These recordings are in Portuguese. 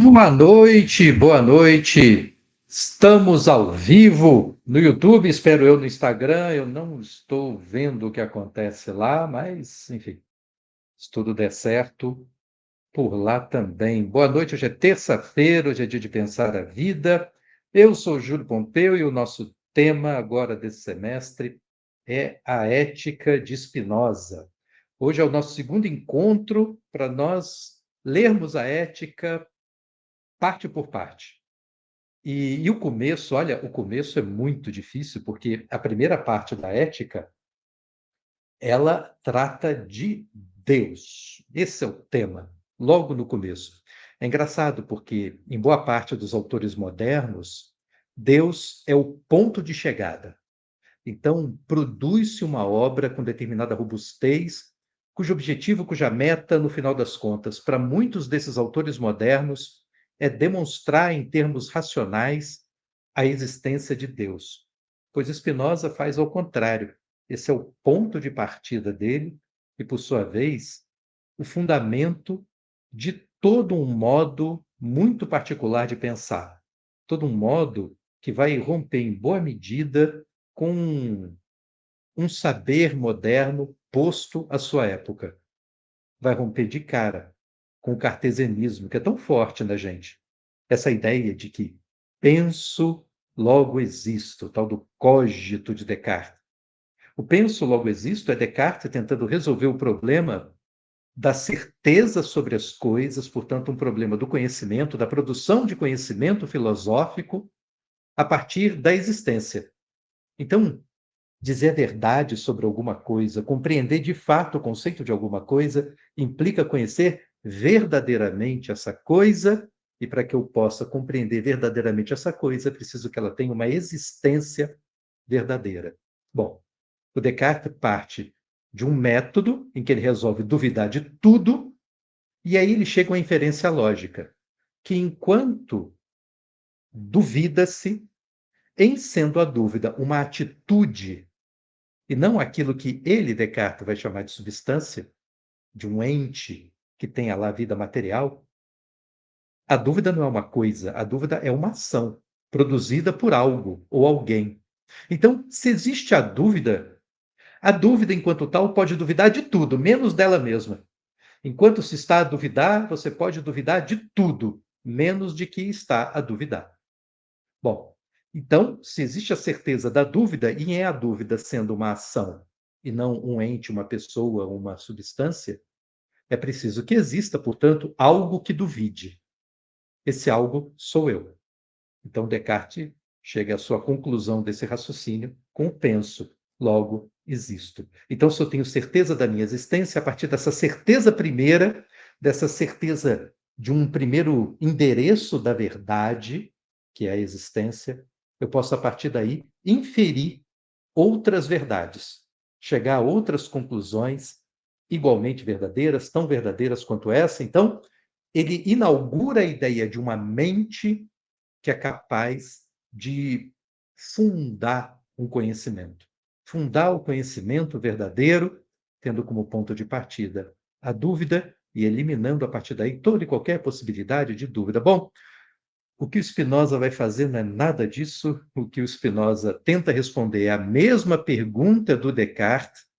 Boa noite, boa noite. Estamos ao vivo no YouTube, espero eu no Instagram. Eu não estou vendo o que acontece lá, mas, enfim, se tudo der certo, por lá também. Boa noite, hoje é terça-feira, hoje é dia de pensar a vida. Eu sou Júlio Pompeu e o nosso tema agora desse semestre é a ética de Spinoza. Hoje é o nosso segundo encontro para nós lermos a ética parte por parte. E o começo, olha, o começo é muito difícil, porque a primeira parte da ética, ela trata de Deus. Esse é o tema, logo no começo. É engraçado porque, em boa parte dos autores modernos, Deus é o ponto de chegada. Então, produz-se uma obra com determinada robustez, cujo objetivo, cuja meta, no final das contas, para muitos desses autores modernos, é demonstrar em termos racionais a existência de Deus. Pois Spinoza faz ao contrário. Esse é o ponto de partida dele e, por sua vez, o fundamento de todo um modo muito particular de pensar. Todo um modo que vai romper em boa medida com um saber moderno posto à sua época. Vai romper de cara com o cartesianismo, que é tão forte na gente. Essa ideia de que penso, logo existo, tal do cogito de Descartes. O penso, logo existo é Descartes tentando resolver o problema da certeza sobre as coisas, portanto, um problema do conhecimento, da produção de conhecimento filosófico a partir da existência. Então, dizer a verdade sobre alguma coisa, compreender de fato o conceito de alguma coisa, implica conhecer verdadeiramente essa coisa, e para que eu possa compreender verdadeiramente essa coisa, é preciso que ela tenha uma existência verdadeira. Bom, o Descartes parte de um método em que ele resolve duvidar de tudo, e aí ele chega a uma inferência lógica, que enquanto duvida-se, em sendo a dúvida uma atitude e não aquilo que ele, Descartes, vai chamar de substância, de um ente que tenha lá vida material, a dúvida não é uma coisa, a dúvida é uma ação produzida por algo ou alguém. Então, se existe a dúvida, enquanto tal, pode duvidar de tudo, menos dela mesma. Enquanto se está a duvidar, você pode duvidar de tudo, menos de que está a duvidar. Bom, então, se existe a certeza da dúvida, e é a dúvida sendo uma ação e não um ente, uma pessoa, uma substância, é preciso que exista, portanto, algo que duvide. Esse algo sou eu. Então, Descartes chega à sua conclusão desse raciocínio com o penso, logo existo. Então, se eu tenho certeza da minha existência, a partir dessa certeza primeira, dessa certeza de um primeiro endereço da verdade, que é a existência, eu posso, a partir daí, inferir outras verdades, chegar a outras conclusões igualmente verdadeiras, tão verdadeiras quanto essa. Então, ele inaugura a ideia de uma mente que é capaz de fundar um conhecimento. Fundar o conhecimento verdadeiro, tendo como ponto de partida a dúvida e eliminando a partir daí toda e qualquer possibilidade de dúvida. Bom, o que o Spinoza vai fazer não é nada disso. O que o Spinoza tenta responder é a mesma pergunta do Descartes,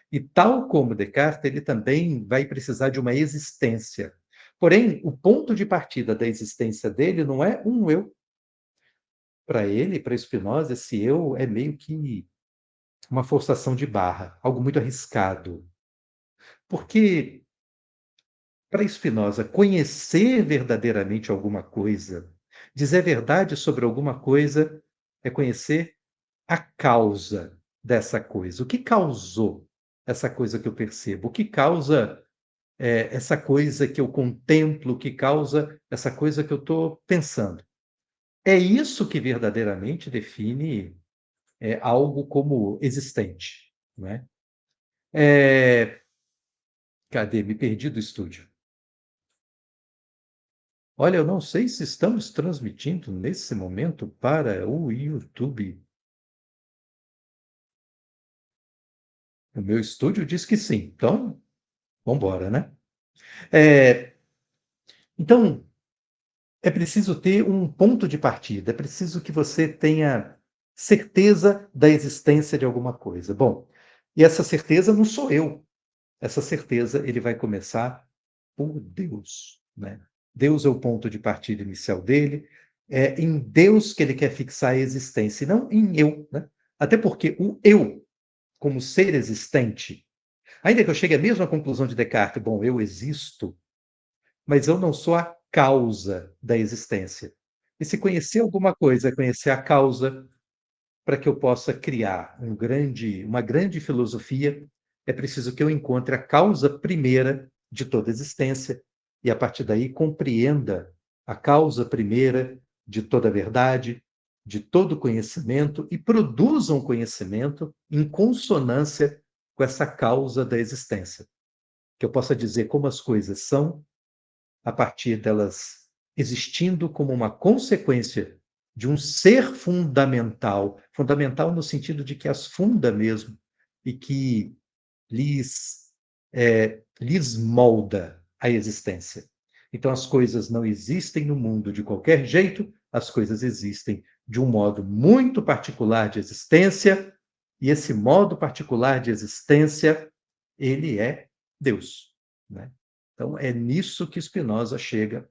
e tal como Descartes, ele também vai precisar de uma existência. Porém, o ponto de partida da existência dele não é um eu. Para ele, para Spinoza, esse eu é meio que uma forçação de barra, algo muito arriscado. Porque, para Spinoza, conhecer verdadeiramente alguma coisa, dizer a verdade sobre alguma coisa, é conhecer a causa dessa coisa. O que causou essa coisa que eu percebo? O que causa essa coisa que eu contemplo? O que causa essa coisa que eu estou pensando? É isso que verdadeiramente define algo como existente, não é? Cadê? Me perdi do estúdio. Olha, eu não sei se estamos transmitindo nesse momento para o YouTube. O meu estúdio diz que sim. Então, vamos embora, né? É, então, É preciso ter um ponto de partida, é preciso que você tenha certeza da existência de alguma coisa. Bom, e essa certeza não sou eu. Essa certeza ele vai começar por Deus, né? Deus é o ponto de partida inicial dele, é em Deus que ele quer fixar a existência, e não em eu, né? Até porque o eu, como ser existente, ainda que eu chegue à mesma conclusão de Descartes, bom, eu existo, mas eu não sou a causa da existência. E se conhecer alguma coisa é conhecer a causa, para que eu possa criar uma grande filosofia, é preciso que eu encontre a causa primeira de toda existência e, a partir daí, compreenda a causa primeira de toda verdade, de todo conhecimento e produza um conhecimento em consonância com essa causa da existência. Que eu possa dizer como as coisas são a partir delas existindo como uma consequência de um ser fundamental, fundamental no sentido de que as funda mesmo e que lhes molda a existência. Então, as coisas não existem no mundo de qualquer jeito, as coisas existem de um modo muito particular de existência, e esse modo particular de existência, ele é Deus, né? Então, é nisso que Spinoza chega,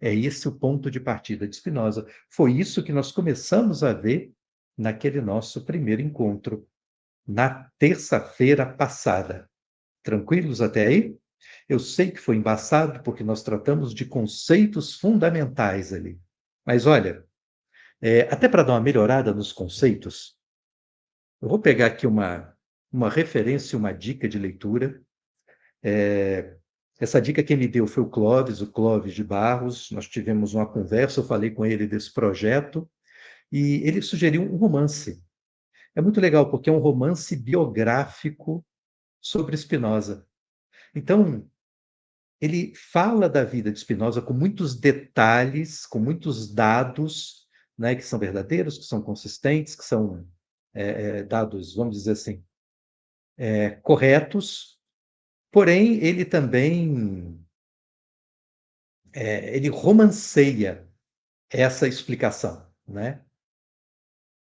é esse o ponto de partida de Spinoza. Foi isso que nós começamos a ver naquele nosso primeiro encontro, na terça-feira passada. Tranquilos até aí? Eu sei que foi embaçado, porque nós tratamos de conceitos fundamentais ali. Mas olha, até para dar uma melhorada nos conceitos, eu vou pegar aqui uma referência, uma dica de leitura. Essa dica quem me deu foi o Clóvis de Barros. Nós tivemos uma conversa, eu falei com ele desse projeto, e ele sugeriu um romance. É muito legal, porque é um romance biográfico sobre Spinoza. Então, ele fala da vida de Spinoza com muitos detalhes, com muitos dados, né, que são verdadeiros, que são consistentes, que são dados, vamos dizer assim, corretos. Porém, ele também ele romanceia essa explicação, né?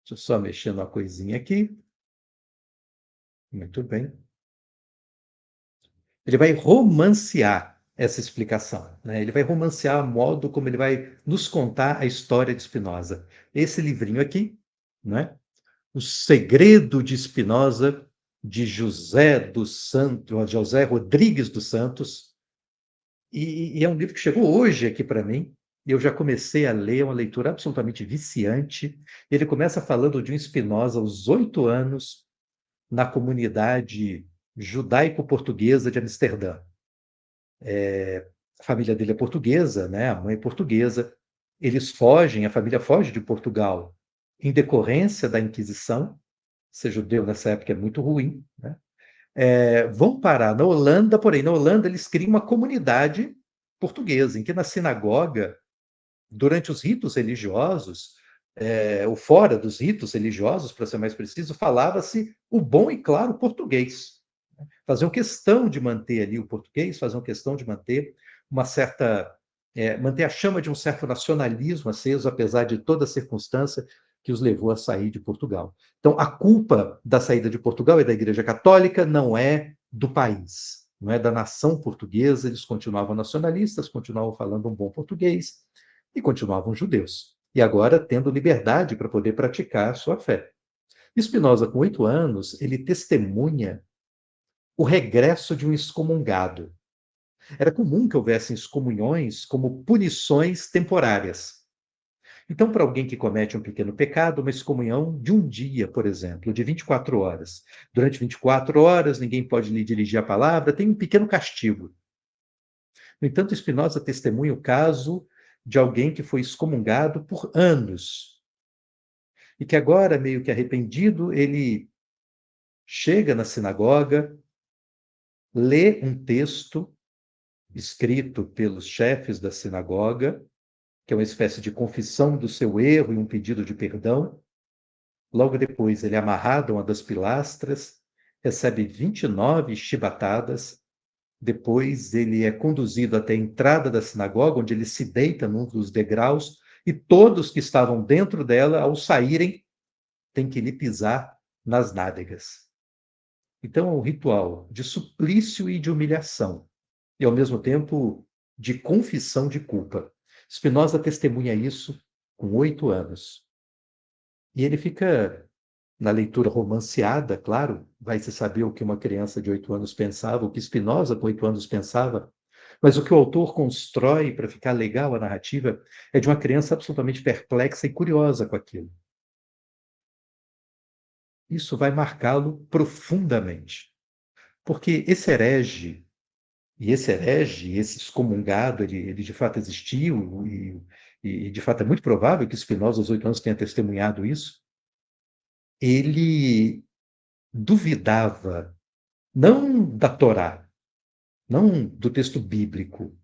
Deixa eu só mexer numa coisinha aqui. Muito bem. Ele vai romancear essa explicação, né? Ele vai romancear o modo como ele vai nos contar a história de Spinoza. Esse livrinho aqui, né? O Segredo de Spinoza, de José dos Santos, José Rodrigues dos Santos, e é um livro que chegou hoje aqui para mim, e eu já comecei a ler, é uma leitura absolutamente viciante. Ele começa falando de um Spinoza aos 8 anos, na comunidade judaico-portuguesa de Amsterdã. A família dele é portuguesa, né? A mãe é portuguesa. Eles fogem, a família foge de Portugal em decorrência da Inquisição. Ser judeu nessa época é muito ruim, né? Vão parar na Holanda, porém, na Holanda eles criam uma comunidade portuguesa, em que na sinagoga, durante os ritos religiosos, ou fora dos ritos religiosos, para ser mais preciso, falava-se o bom e claro português. Faziam questão de manter ali o português, faziam questão de manter uma certa, manter a chama de um certo nacionalismo aceso, apesar de toda a circunstância que os levou a sair de Portugal. Então, a culpa da saída de Portugal é da Igreja Católica, não é do país, não é da nação portuguesa. Eles continuavam nacionalistas, continuavam falando um bom português e continuavam judeus. E agora tendo liberdade para poder praticar a sua fé. Spinoza, com 8 anos, ele testemunha o regresso de um excomungado. Era comum que houvessem excomunhões como punições temporárias. Então, para alguém que comete um pequeno pecado, uma excomunhão de um dia, por exemplo, de 24 horas. Durante 24 horas, ninguém pode lhe dirigir a palavra, tem um pequeno castigo. No entanto, Spinoza testemunha o caso de alguém que foi excomungado por anos e que agora, meio que arrependido, ele chega na sinagoga, lê um texto escrito pelos chefes da sinagoga, que é uma espécie de confissão do seu erro e um pedido de perdão. Logo depois, ele é amarrado a uma das pilastras, recebe 29 chibatadas Depois ele é conduzido até a entrada da sinagoga, onde ele se deita num dos degraus, e todos que estavam dentro dela, ao saírem, têm que lhe pisar nas nádegas. Então é um ritual de suplício e de humilhação, e ao mesmo tempo de confissão de culpa. Spinoza testemunha isso com 8 anos. E ele fica, na leitura romanceada, claro, vai se saber o que uma criança de 8 anos pensava, o que Spinoza com 8 anos pensava, mas o que o autor constrói para ficar legal a narrativa é de uma criança absolutamente perplexa e curiosa com aquilo. Isso vai marcá-lo profundamente. Porque esse excomungado, ele de fato existiu, e de fato é muito provável que Spinoza, aos 8 anos, tenha testemunhado isso. Ele duvidava, não da Torá, não do texto bíblico,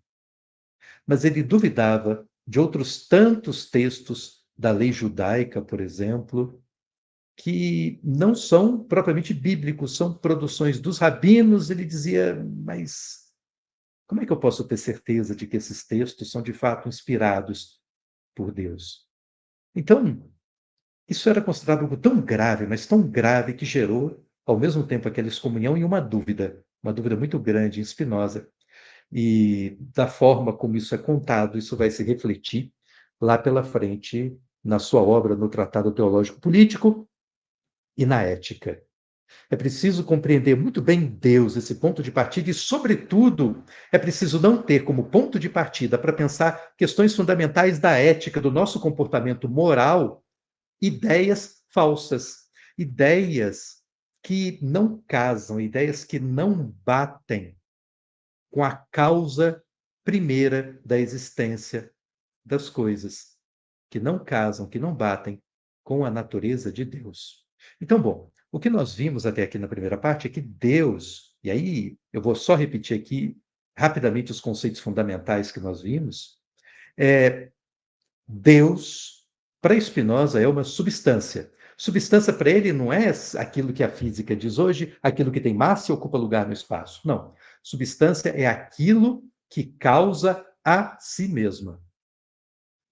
mas ele duvidava de outros tantos textos da lei judaica, por exemplo, que não são propriamente bíblicos, são produções dos rabinos. Ele dizia, mas como é que eu posso ter certeza de que esses textos são de fato inspirados por Deus? Então, isso era considerado algo tão grave, mas tão grave, que gerou, ao mesmo tempo, aquela excomunhão e uma dúvida muito grande em Spinoza. E da forma como isso é contado, isso vai se refletir lá pela frente na sua obra no Tratado Teológico Político e na Ética. É preciso compreender muito bem Deus, esse ponto de partida, e, sobretudo, é preciso não ter como ponto de partida para pensar questões fundamentais da ética, do nosso comportamento moral, ideias falsas, ideias que não casam, ideias que não batem com a causa primeira da existência das coisas, que não casam, que não batem com a natureza de Deus. Então, bom, o que nós vimos até aqui na primeira parte é que Deus, e aí eu vou só repetir aqui rapidamente os conceitos fundamentais que nós vimos. Deus, para Spinoza, é uma substância. Substância para ele não é aquilo que a física diz hoje, aquilo que tem massa e ocupa lugar no espaço. Não. Substância é aquilo que causa a si mesma.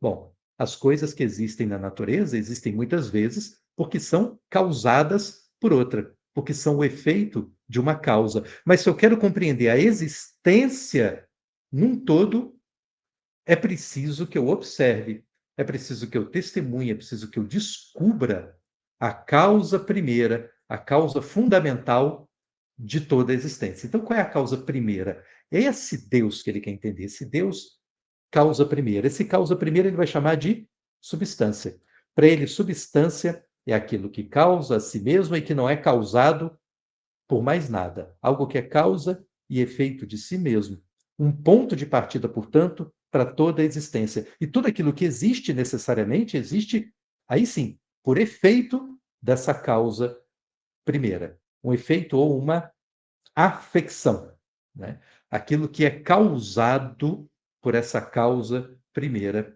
Bom, as coisas que existem na natureza existem muitas vezes porque são causadas por outra, porque são o efeito de uma causa. Mas se eu quero compreender a existência num todo, é preciso que eu observe, é preciso que eu testemunhe, é preciso que eu descubra a causa primeira, a causa fundamental de toda a existência. Então, qual é a causa primeira? É esse Deus que ele quer entender, esse Deus causa primeira. Esse causa primeira ele vai chamar de substância. Para ele, substância é aquilo que causa a si mesmo e que não é causado por mais nada. Algo que é causa e efeito de si mesmo. Um ponto de partida, portanto, para toda a existência. E tudo aquilo que existe necessariamente existe, aí sim, por efeito dessa causa primeira. Um efeito ou uma afecção, né? Aquilo que é causado por essa causa primeira,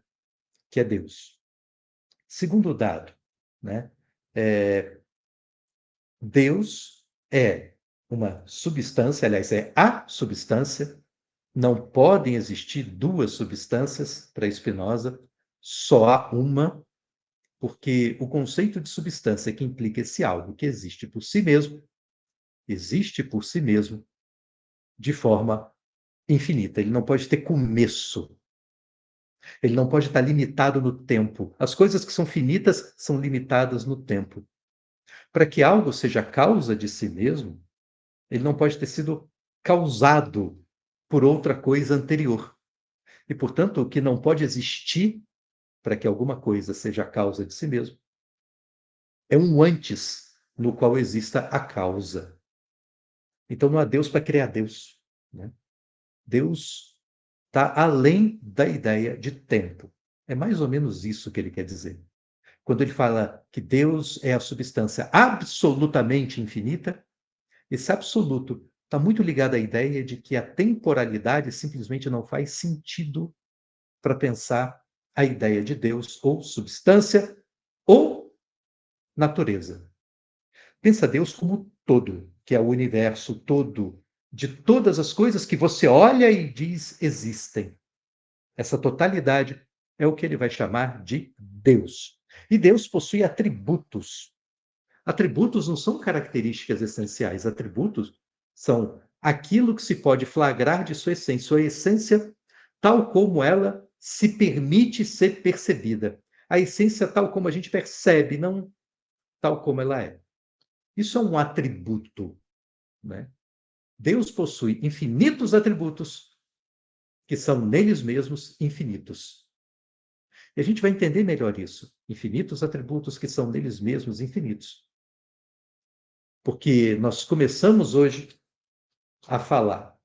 que é Deus. Segundo dado, né? Deus é uma substância, aliás, é a substância. Não podem existir duas substâncias para Spinoza, só há uma, porque o conceito de substância que implica esse algo que existe por si mesmo de forma infinita. Ele não pode ter começo. Ele não pode estar limitado no tempo. As coisas que são finitas são limitadas no tempo. Para que algo seja causa de si mesmo, ele não pode ter sido causado por outra coisa anterior. E, portanto, o que não pode existir para que alguma coisa seja a causa de si mesmo é um antes no qual exista a causa. Então não há Deus para criar Deus, né? Deus está além da ideia de tempo. É mais ou menos isso que ele quer dizer. Quando ele fala que Deus é a substância absolutamente infinita, esse absoluto está muito ligado à ideia de que a temporalidade simplesmente não faz sentido para pensar a ideia de Deus, ou substância, ou natureza. Pensa Deus como todo, que é o universo todo, de todas as coisas que você olha e diz existem. Essa totalidade é o que ele vai chamar de Deus. E Deus possui atributos. Atributos não são características essenciais. Atributos são aquilo que se pode flagrar de sua essência tal como ela se permite ser percebida. A essência tal como a gente percebe, não tal como ela é. Isso é um atributo, né? Deus possui infinitos atributos que são neles mesmos infinitos. E a gente vai entender melhor isso. Infinitos atributos que são neles mesmos infinitos. Porque nós começamos hoje a falar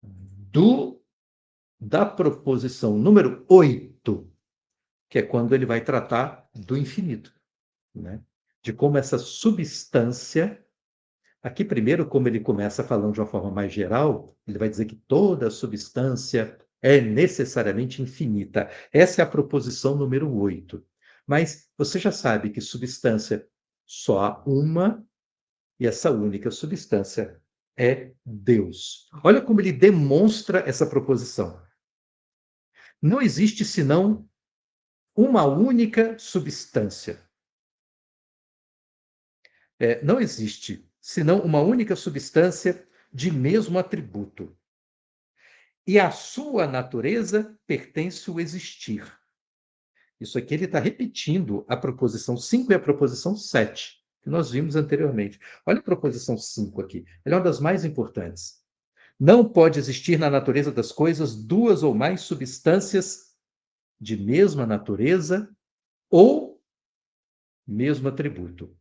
do da proposição número 8, que é quando ele vai tratar do infinito, né? De como essa substância. Aqui, primeiro, como ele começa falando de uma forma mais geral, ele vai dizer que toda substância é necessariamente infinita. Essa é a proposição número 8. Mas você já sabe que substância só há uma, e essa única substância é Deus. Olha como ele demonstra essa proposição. Não existe senão uma única substância. Não existe senão uma única substância de mesmo atributo. E à sua natureza pertence o existir. Isso aqui ele está repetindo a proposição 5 e a proposição 7, que nós vimos anteriormente. Olha a proposição 5 aqui. Ela é uma das mais importantes. Não pode existir na natureza das coisas duas ou mais substâncias de mesma natureza ou mesmo atributo.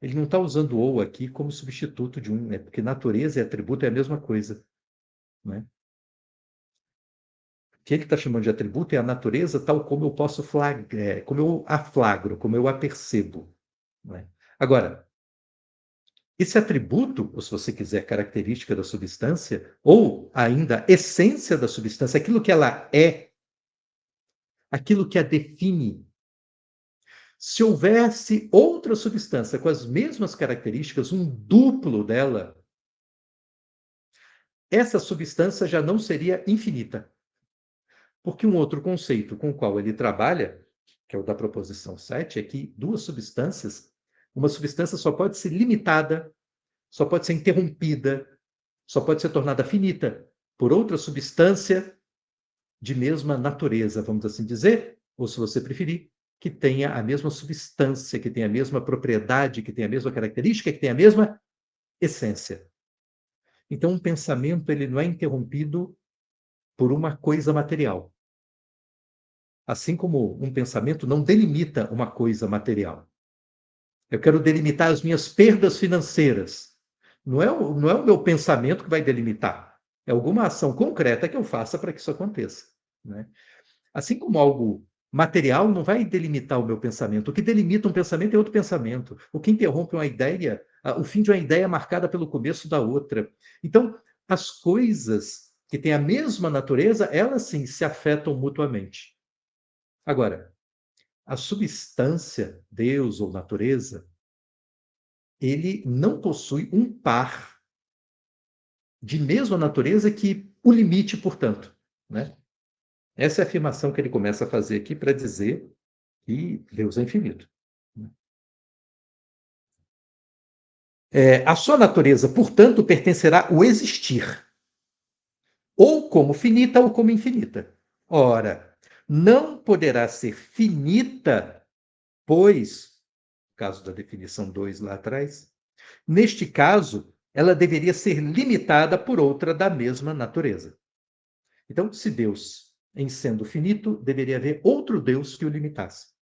Ele não está usando ou aqui como substituto de um, né? Porque natureza e atributo é a mesma coisa, né? O que ele está chamando de atributo é a natureza tal como eu posso flagrar, como eu a flagro, como eu a percebo, né? Agora, esse atributo, ou se você quiser, característica da substância, ou ainda essência da substância, aquilo que ela é, aquilo que a define. Se houvesse outra substância com as mesmas características, um duplo dela, essa substância já não seria infinita. Porque um outro conceito com o qual ele trabalha, que é o da proposição 7, é que duas substâncias, uma substância só pode ser limitada, só pode ser interrompida, só pode ser tornada finita por outra substância de mesma natureza, vamos assim dizer, ou se você preferir, que tenha a mesma substância, que tenha a mesma propriedade, que tenha a mesma característica, que tenha a mesma essência. Então, um pensamento ele não é interrompido por uma coisa material. Assim como um pensamento não delimita uma coisa material. Eu quero delimitar as minhas perdas financeiras. Não é o meu pensamento que vai delimitar. É alguma ação concreta que eu faça para que isso aconteça, né? Assim como algo material não vai delimitar o meu pensamento. O que delimita um pensamento é outro pensamento. O que interrompe uma ideia, o fim de uma ideia é marcada pelo começo da outra. Então, as coisas que têm a mesma natureza, elas sim se afetam mutuamente. Agora, a substância, Deus ou natureza, ele não possui um par de mesma natureza que o limite, portanto, né? Essa é a afirmação que ele começa a fazer aqui para dizer que Deus é infinito. A sua natureza, portanto, pertencerá ao existir, ou como finita ou como infinita. Ora, não poderá ser finita, pois, caso da definição 2 lá atrás, neste caso, ela deveria ser limitada por outra da mesma natureza. Então, se Deus, em sendo finito, deveria haver outro Deus que o limitasse,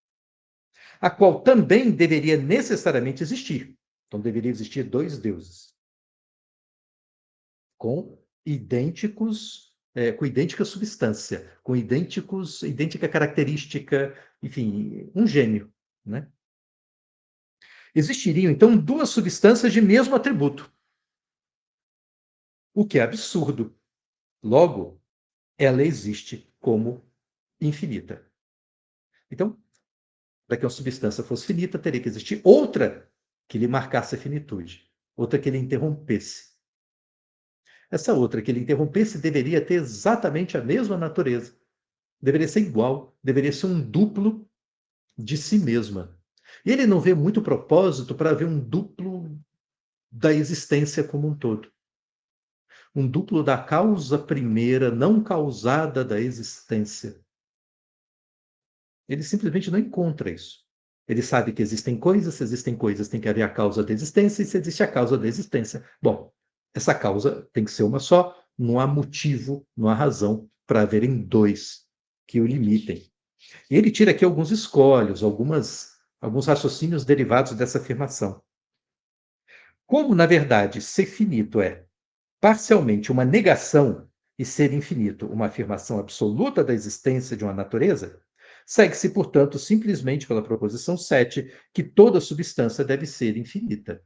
a qual também deveria necessariamente existir. Então, deveria existir dois deuses, com com idêntica substância, com idêntica característica, enfim, um gênio, né? Existiriam, então, duas substâncias de mesmo atributo, o que é absurdo. Logo, ela existe como infinita. Então, para que uma substância fosse finita, teria que existir outra que lhe marcasse a finitude, outra que lhe interrompesse. Essa outra que ele interrompesse deveria ter exatamente a mesma natureza. Deveria ser igual, deveria ser um duplo de si mesma. E ele não vê muito propósito para ver um duplo da existência como um todo. Um duplo da causa primeira, não causada da existência. Ele simplesmente não encontra isso. Ele sabe que existem coisas, se existem coisas, tem que haver a causa da existência, e se existe a causa da existência. Bom, essa causa tem que ser uma só, não há motivo, não há razão para haverem dois que o limitem. E ele tira aqui alguns escolhos, alguns raciocínios derivados dessa afirmação. Como, na verdade, ser finito é parcialmente uma negação e ser infinito uma afirmação absoluta da existência de uma natureza, segue-se, portanto, simplesmente pela proposição 7 que toda substância deve ser infinita.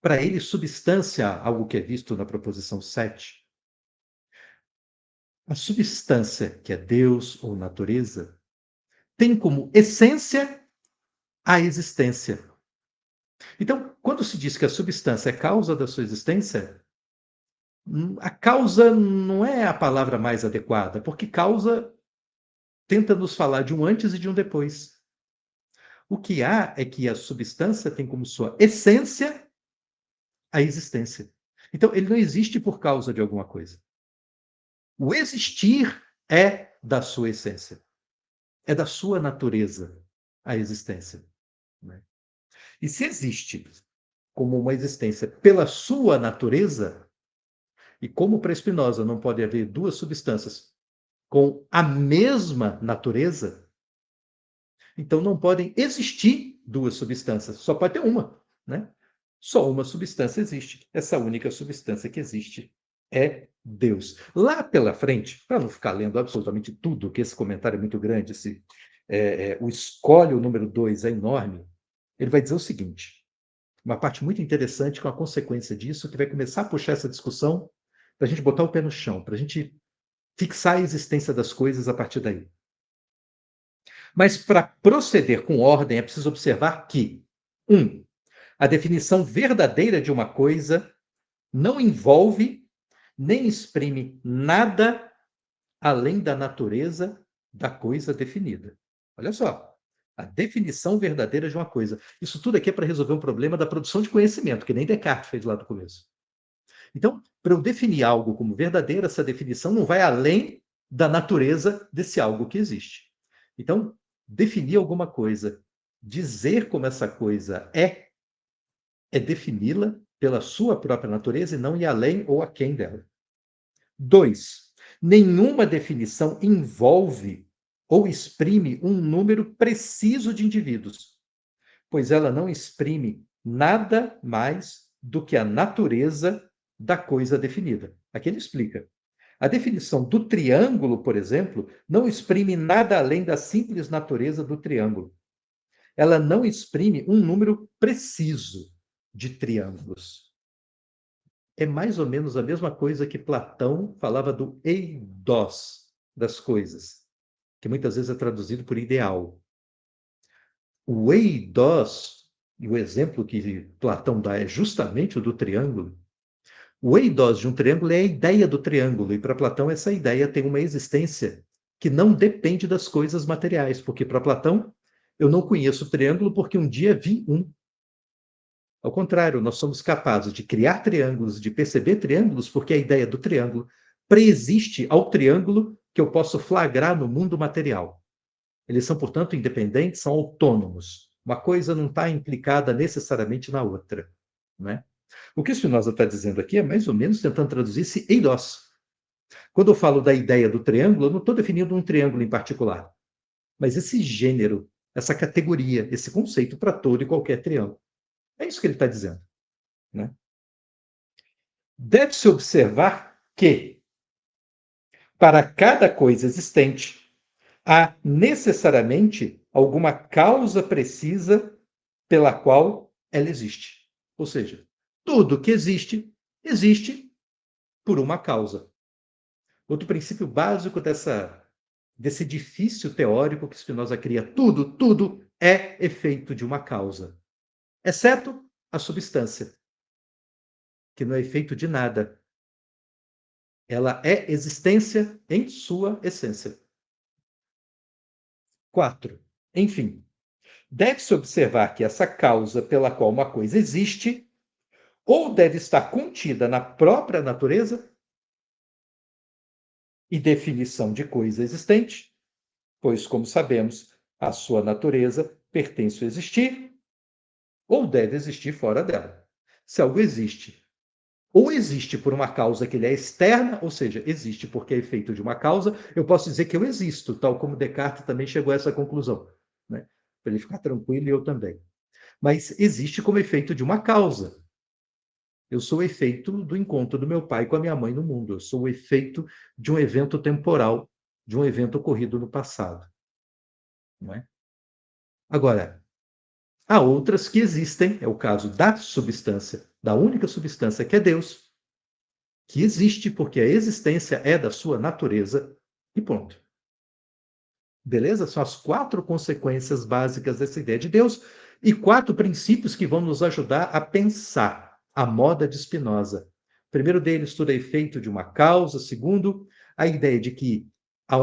Para ele, substância, algo que é visto na proposição 7, a substância, que é Deus ou natureza, tem como essência a existência. Então, quando se diz que a substância é causa da sua existência, a causa não é a palavra mais adequada, porque causa tenta nos falar de um antes e de um depois. O que há é que a substância tem como sua essência a existência. Então, ele não existe por causa de alguma coisa. O existir é da sua essência, é da sua natureza a existência. Né? E se existe como uma existência pela sua natureza, e como para Spinoza não pode haver duas substâncias com a mesma natureza, então não podem existir duas substâncias, só pode ter uma, né? Só uma substância existe. Essa única substância que existe é Deus. Lá pela frente, para não ficar lendo absolutamente tudo, que esse comentário é muito grande, o escolho número 2 é enorme, ele vai dizer o seguinte, uma parte muito interessante com a consequência disso, que vai começar a puxar essa discussão para a gente botar o pé no chão, para a gente fixar a existência das coisas a partir daí. Mas para proceder com ordem é preciso observar que, a definição verdadeira de uma coisa não envolve nem exprime nada além da natureza da coisa definida. Olha só, a definição verdadeira de uma coisa. Isso tudo aqui é para resolver um problema da produção de conhecimento, que nem Descartes fez lá no começo. Então, para eu definir algo como verdadeiro, essa definição não vai além da natureza desse algo que existe. Então, definir alguma coisa, dizer como essa coisa é defini-la pela sua própria natureza e não ir além ou aquém dela. 2. Nenhuma definição envolve ou exprime um número preciso de indivíduos, pois ela não exprime nada mais do que a natureza da coisa definida. Aqui ele explica. A definição do triângulo, por exemplo, não exprime nada além da simples natureza do triângulo. Ela não exprime um número preciso de triângulos. É mais ou menos a mesma coisa que Platão falava do eidos das coisas, que muitas vezes é traduzido por ideal. O eidos, e o exemplo que Platão dá é justamente o do triângulo. O eidos de um triângulo é a ideia do triângulo, e para Platão essa ideia tem uma existência que não depende das coisas materiais, porque para Platão eu não conheço o triângulo porque um dia vi um. Ao contrário, nós somos capazes de criar triângulos, de perceber triângulos, porque a ideia do triângulo preexiste ao triângulo que eu posso flagrar no mundo material. Eles são, portanto, independentes, são autônomos. Uma coisa não está implicada necessariamente na outra. Né? O que o Spinoza está dizendo aqui é mais ou menos tentando traduzir esse eidos. Quando eu falo da ideia do triângulo, eu não estou definindo um triângulo em particular, mas esse gênero, essa categoria, esse conceito para todo e qualquer triângulo. É isso que ele está dizendo. Né? Deve-se observar que, para cada coisa existente, há necessariamente alguma causa precisa pela qual ela existe. Ou seja, tudo que existe, existe por uma causa. Outro princípio básico desse edifício teórico que Spinoza cria, tudo é efeito de uma causa, exceto a substância. que não é efeito de nada. Ela é existência em sua essência. 4. Enfim, deve-se observar que essa causa pela qual uma coisa existe, ou deve estar contida na própria natureza, e definição de coisa existente, pois, como sabemos, a sua natureza pertence ao existir, ou deve existir fora dela. Se algo existe, ou existe por uma causa que lhe é externa, ou seja, existe porque é efeito de uma causa, eu posso dizer que eu existo, tal como Descartes também chegou a essa conclusão, né? Para ele ficar tranquilo e eu também. Mas existe como efeito de uma causa. Eu sou o efeito do encontro do meu pai com a minha mãe no mundo. Eu sou o efeito de um evento temporal, de um evento ocorrido no passado. Não é? Agora, há outras que existem, é o caso da substância, da única substância que é Deus, que existe porque a existência é da sua natureza e ponto. Beleza? São as 4 consequências básicas dessa ideia de Deus e 4 princípios que vão nos ajudar a pensar a moda de Spinoza. O primeiro deles, tudo é efeito de uma causa. Segundo, a ideia de que há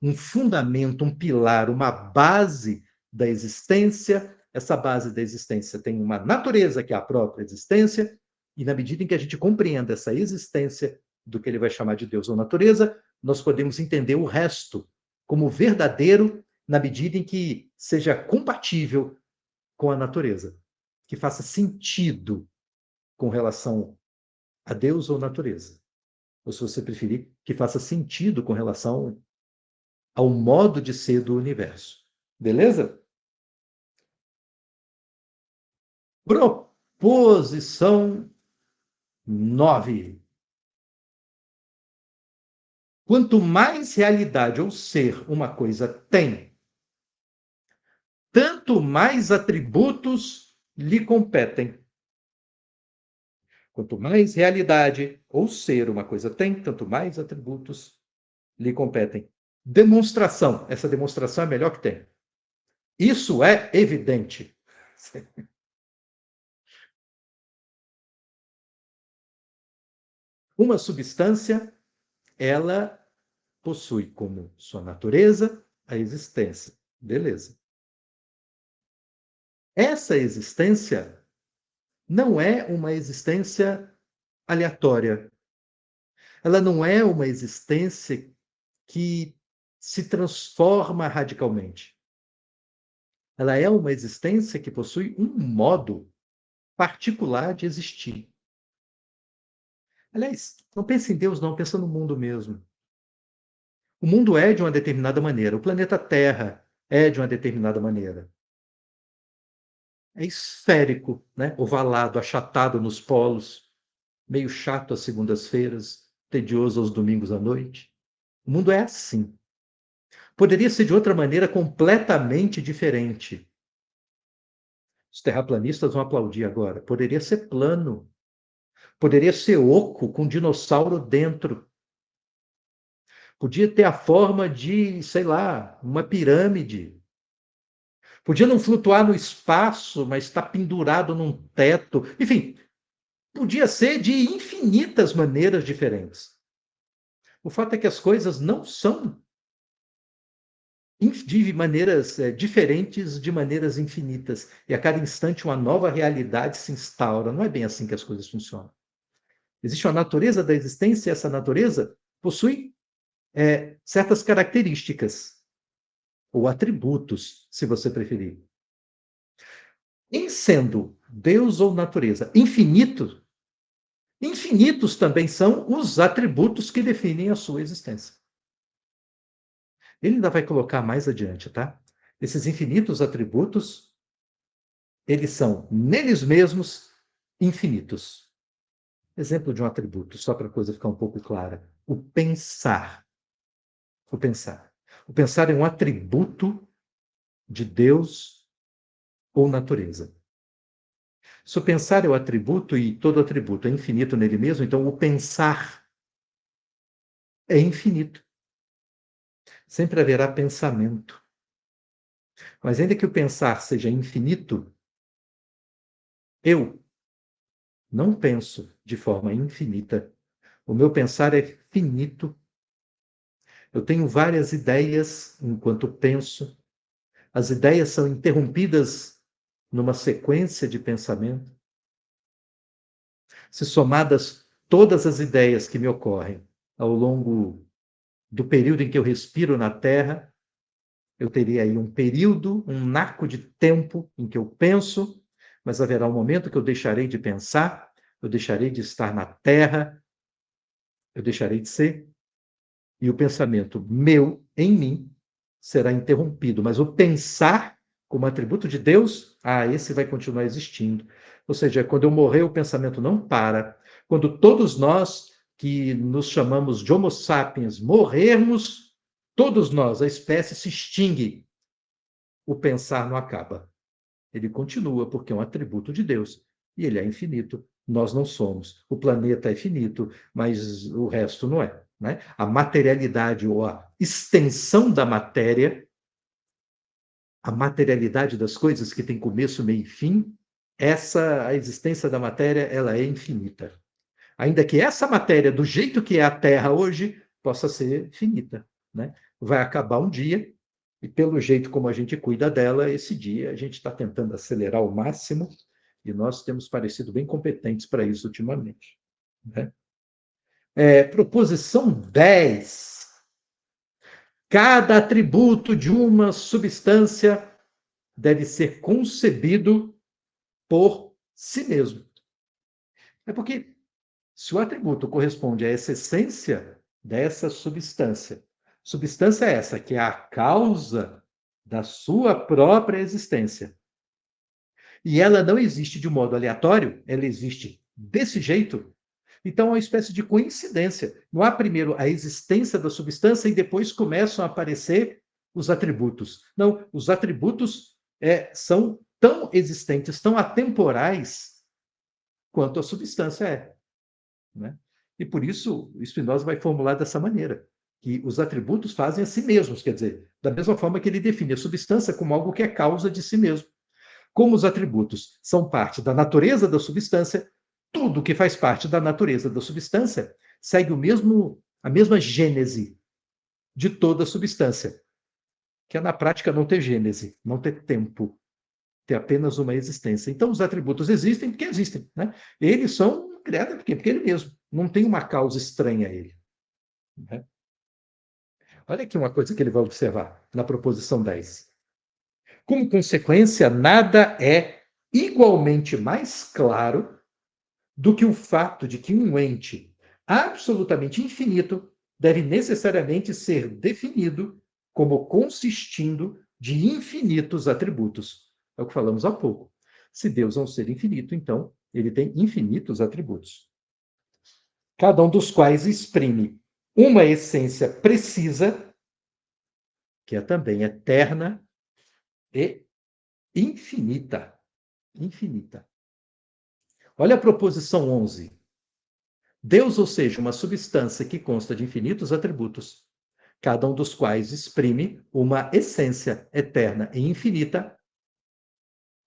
um fundamento, um pilar, uma base da existência. Essa base da existência tem uma natureza que é a própria existência, e na medida em que a gente compreenda essa existência do que ele vai chamar de Deus ou natureza, nós podemos entender o resto como verdadeiro na medida em que seja compatível com a natureza, que faça sentido com relação a Deus ou natureza. Ou, se você preferir, que faça sentido com relação ao modo de ser do universo. Beleza? Proposição 9. Quanto mais realidade ou ser uma coisa tem, tanto mais atributos lhe competem. Quanto mais realidade ou ser uma coisa tem, tanto mais atributos lhe competem. Demonstração. Essa demonstração é a melhor que tem. Isso é evidente. Uma substância, ela possui como sua natureza a existência. Beleza. Essa existência não é uma existência aleatória. Ela não é uma existência que se transforma radicalmente. Ela é uma existência que possui um modo particular de existir. Aliás, não pense em Deus, não, pensa no mundo mesmo. O mundo é de uma determinada maneira, o planeta Terra é de uma determinada maneira. É esférico, né? Ovalado, achatado nos polos, meio chato às segundas-feiras, tedioso aos domingos à noite. O mundo é assim. Poderia ser de outra maneira completamente diferente. Os terraplanistas vão aplaudir agora. Poderia ser plano. Poderia ser oco, com um dinossauro dentro. Podia ter a forma de, sei lá, uma pirâmide. Podia não flutuar no espaço, mas estar pendurado num teto. Enfim, podia ser de infinitas maneiras diferentes. O fato é que as coisas não são de maneiras diferentes, de maneiras infinitas. E a cada instante uma nova realidade se instaura. Não é bem assim que as coisas funcionam. Existe uma natureza da existência e essa natureza possui certas características ou atributos, se você preferir. Em sendo Deus ou natureza infinito, infinitos também são os atributos que definem a sua existência. Ele ainda vai colocar mais adiante, tá? Esses infinitos atributos, eles são, neles mesmos, infinitos. Exemplo de um atributo, só para a coisa ficar um pouco clara. O pensar. O pensar. O pensar é um atributo de Deus ou natureza. Se o pensar é o atributo e todo atributo é infinito nele mesmo, então o pensar é infinito. Sempre haverá pensamento. Mas ainda que o pensar seja infinito, eu não penso de forma infinita. O meu pensar é finito. Eu tenho várias ideias enquanto penso. As ideias são interrompidas numa sequência de pensamento. Se somadas todas as ideias que me ocorrem ao longo do período em que eu respiro na Terra, eu teria aí um período, um naco de tempo em que eu penso, mas haverá um momento que eu deixarei de pensar, eu deixarei de estar na Terra, eu deixarei de ser, e o pensamento meu, em mim, será interrompido. Mas o pensar como atributo de Deus, esse vai continuar existindo. Ou seja, quando eu morrer, o pensamento não para. Quando todos nós que nos chamamos de Homo sapiens morrermos, todos nós, a espécie se extingue. O pensar não acaba. Ele continua porque é um atributo de Deus e ele é infinito. Nós não somos. O planeta é finito, mas o resto não é. Né? A materialidade ou a extensão da matéria, a materialidade das coisas que tem começo, meio e fim, a existência da matéria, ela é infinita. Ainda que essa matéria, do jeito que é a Terra hoje, possa ser finita. Né? Vai acabar um dia, e pelo jeito como a gente cuida dela, esse dia a gente está tentando acelerar ao máximo, e nós temos parecido bem competentes para isso ultimamente. Né? Proposição 10. Cada atributo de uma substância deve ser concebido por si mesmo. É porque se o atributo corresponde a essa essência dessa substância, substância é essa que é a causa da sua própria existência. E ela não existe de um modo aleatório, ela existe desse jeito. Então, é uma espécie de coincidência. Não há primeiro a existência da substância e depois começam a aparecer os atributos. Não, os atributos são tão existentes, tão atemporais, quanto a substância é. Né? E por isso, o Spinoza vai formular dessa maneira, que os atributos fazem a si mesmos, quer dizer, da mesma forma que ele define a substância como algo que é causa de si mesmo. Como os atributos são parte da natureza da substância, tudo que faz parte da natureza da substância segue a mesma gênese de toda a substância, que é na prática não ter gênese, não ter tempo, ter apenas uma existência. Então, os atributos existem porque existem. Né? Eles são criados por quê? Porque ele mesmo. Não tem uma causa estranha a ele. Né? Olha aqui uma coisa que ele vai observar na proposição 10. Como consequência, nada é igualmente mais claro do que o fato de que um ente absolutamente infinito deve necessariamente ser definido como consistindo de infinitos atributos. É o que falamos há pouco. Se Deus é um ser infinito, então ele tem infinitos atributos, cada um dos quais exprime uma essência precisa, que é também eterna e infinita. Infinita. Olha a proposição 11. Deus, ou seja, uma substância que consta de infinitos atributos, cada um dos quais exprime uma essência eterna e infinita,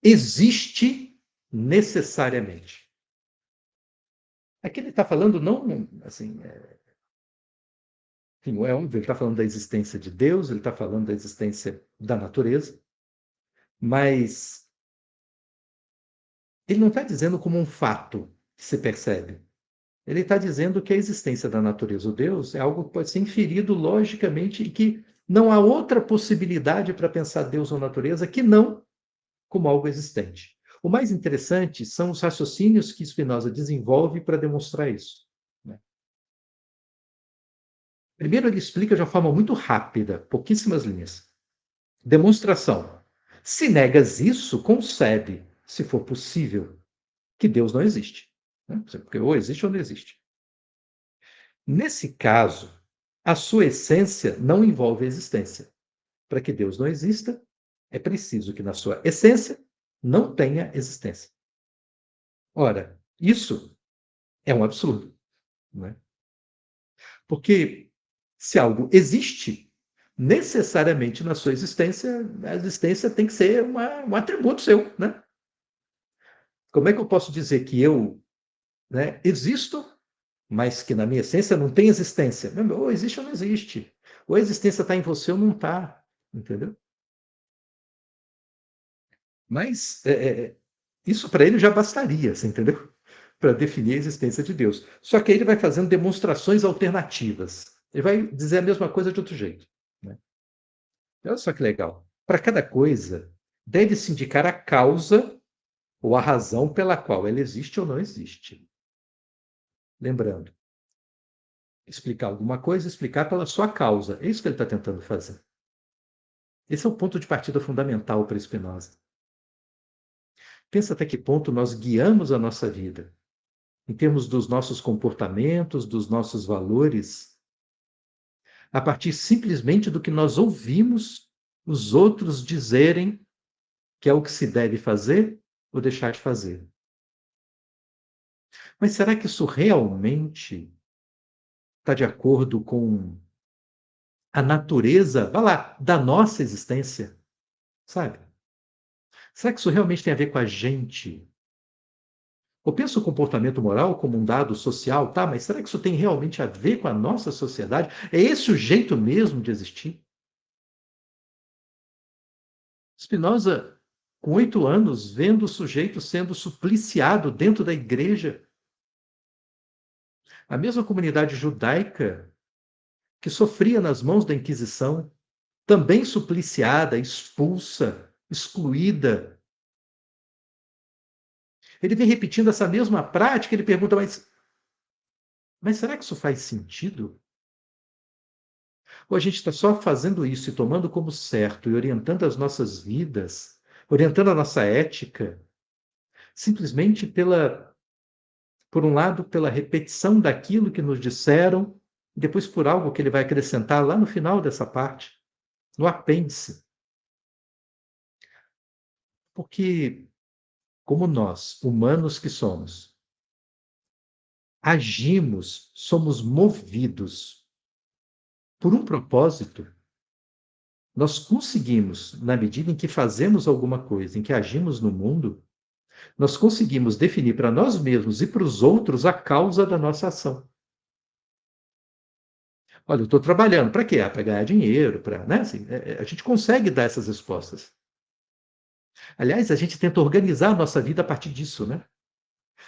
existe necessariamente. Aqui ele está falando não, assim, enfim, é óbvio, ele está falando da existência de Deus, ele está falando da existência da natureza, mas ele não está dizendo como um fato que se percebe. Ele está dizendo que a existência da natureza, o Deus, é algo que pode ser inferido logicamente e que não há outra possibilidade para pensar Deus ou natureza que não como algo existente. O mais interessante são os raciocínios que Spinoza desenvolve para demonstrar isso. Né? Primeiro, ele explica de uma forma muito rápida, pouquíssimas linhas. Demonstração. Se negas isso, concebe, se for possível, que Deus não existe. Né? Porque ou existe ou não existe. Nesse caso, a sua essência não envolve a existência. Para que Deus não exista, é preciso que na sua essência não tenha existência. Ora, isso é um absurdo. Não é? Porque se algo existe, necessariamente na sua existência, a existência tem que ser um atributo seu. Né? Como é que eu posso dizer que eu né? Existo, mas que na minha essência não tem existência. Ou existe ou não existe. Ou a existência está em você ou não está. Entendeu? Mas isso para ele já bastaria, você entendeu? Para definir a existência de Deus. Só que aí ele vai fazendo demonstrações alternativas. Ele vai dizer a mesma coisa de outro jeito. Né? Olha só que legal. Para cada coisa, deve-se indicar a causa ou a razão pela qual ela existe ou não existe. Lembrando, explicar alguma coisa, explicar pela sua causa. É isso que ele está tentando fazer. Esse é o ponto de partida fundamental para Spinoza. Pensa até que ponto nós guiamos a nossa vida, em termos dos nossos comportamentos, dos nossos valores, a partir simplesmente do que nós ouvimos os outros dizerem que é o que se deve fazer ou deixar de fazer. Mas será que isso realmente está de acordo com a natureza, vai lá, da nossa existência? Sabe? Será que isso realmente tem a ver com a gente? Eu penso o comportamento moral como um dado social, tá? Mas será que isso tem realmente a ver com a nossa sociedade? É esse o jeito mesmo de existir? Spinoza, com 8 anos, vendo o sujeito sendo supliciado dentro da igreja. A mesma comunidade judaica que sofria nas mãos da Inquisição, também supliciada, expulsa, excluída. Ele vem repetindo essa mesma prática, ele pergunta, mas será que isso faz sentido? Ou a gente está só fazendo isso e tomando como certo e orientando as nossas vidas, orientando a nossa ética, simplesmente por um lado, pela repetição daquilo que nos disseram, e depois por algo que ele vai acrescentar lá no final dessa parte, no apêndice. Porque, como nós, humanos que somos, agimos, somos movidos por um propósito, nós conseguimos, na medida em que fazemos alguma coisa, em que agimos no mundo, nós conseguimos definir para nós mesmos e para os outros a causa da nossa ação. Olha, eu estou trabalhando, para quê? Para ganhar dinheiro, para, né? Assim, a gente consegue dar essas respostas. Aliás, a gente tenta organizar a nossa vida a partir disso, né?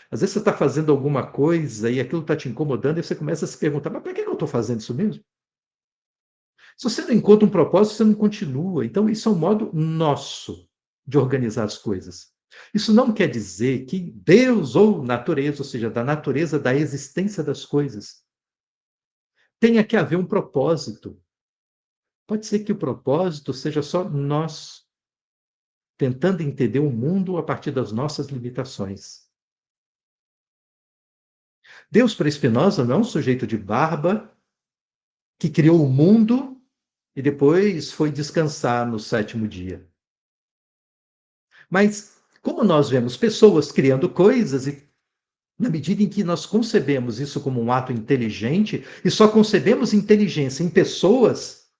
Às vezes você está fazendo alguma coisa e aquilo está te incomodando e você começa a se perguntar, mas para que eu estou fazendo isso mesmo? Se você não encontra um propósito, você não continua. Então, isso é um modo nosso de organizar as coisas. Isso não quer dizer que Deus ou natureza, ou seja, da natureza da existência das coisas, tenha que haver um propósito. Pode ser que o propósito seja só nós, tentando entender o mundo a partir das nossas limitações. Deus, para Spinoza, não é um sujeito de barba que criou o mundo e depois foi descansar no sétimo dia. Mas, como nós vemos pessoas criando coisas e na medida em que nós concebemos isso como um ato inteligente, e só concebemos inteligência em pessoas,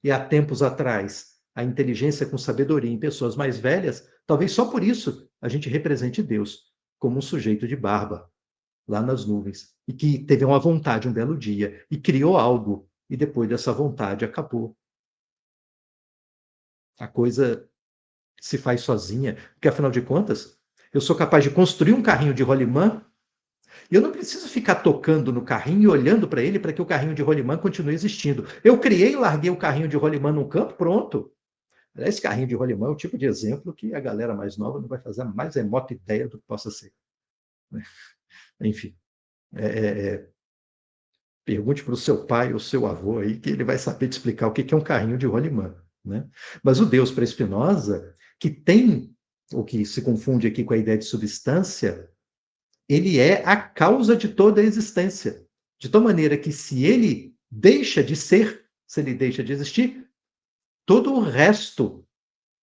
e há tempos atrás, a inteligência com sabedoria em pessoas mais velhas, talvez só por isso a gente represente Deus como um sujeito de barba lá nas nuvens, e que teve uma vontade um belo dia e criou algo, e depois dessa vontade acabou. A coisa se faz sozinha, porque afinal de contas, eu sou capaz de construir um carrinho de rolimã e eu não preciso ficar tocando no carrinho e olhando para ele para que o carrinho de rolimã continue existindo. Eu criei e larguei o carrinho de rolimã num campo, pronto. Esse carrinho de rolimã é o tipo de exemplo que a galera mais nova não vai fazer a mais remota ideia do que possa ser. Né? Enfim, é, pergunte para o seu pai ou seu avô aí que ele vai saber te explicar o que é um carrinho de rolimã. Né? Mas o Deus para Spinoza, que tem o que se confunde aqui com a ideia de substância, ele é a causa de toda a existência. De tal maneira que se ele deixa de ser, se ele deixa de existir, todo o resto,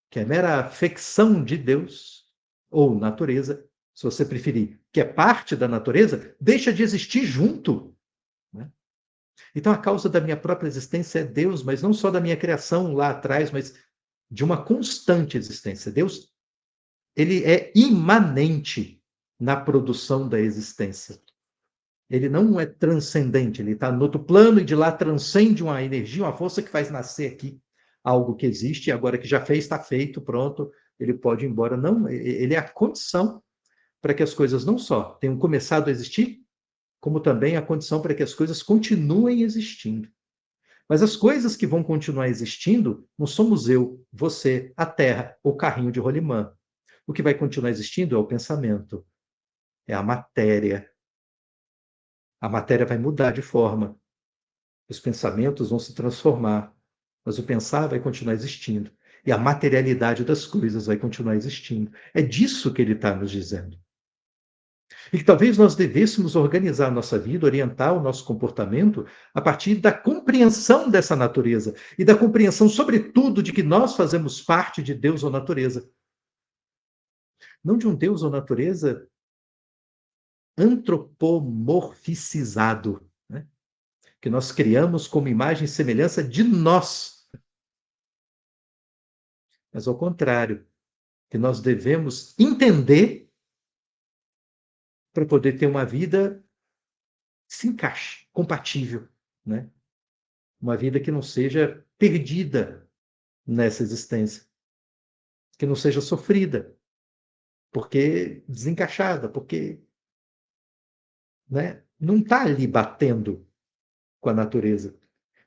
que é mera afecção de Deus, ou natureza, se você preferir, que é parte da natureza, deixa de existir junto. Né? Então a causa da minha própria existência é Deus, mas não só da minha criação lá atrás, mas de uma constante existência. Deus, ele é imanente na produção da existência. Ele não é transcendente, ele está no outro plano e de lá transcende uma energia, uma força que faz nascer aqui algo que existe e agora que já fez, está feito, pronto, ele pode ir embora. Não, ele é a condição para que as coisas não só tenham começado a existir, como também a condição para que as coisas continuem existindo. Mas as coisas que vão continuar existindo não somos eu, você, a Terra, o carrinho de rolimã. O que vai continuar existindo é o pensamento, é a matéria. A matéria vai mudar de forma, os pensamentos vão se transformar, mas o pensar vai continuar existindo. E a materialidade das coisas vai continuar existindo. É disso que ele está nos dizendo. E que talvez nós devêssemos organizar a nossa vida, orientar o nosso comportamento a partir da compreensão dessa natureza e da compreensão, sobretudo, de que nós fazemos parte de Deus ou natureza. Não de um Deus ou natureza antropomorficizado, né? Que nós criamos como imagem e semelhança de nós. Mas, ao contrário, que nós devemos entender para poder ter uma vida que se encaixe, compatível, né? Uma vida que não seja perdida nessa existência, que não seja sofrida, porque desencaixada, porque, né, não está ali batendo com a natureza.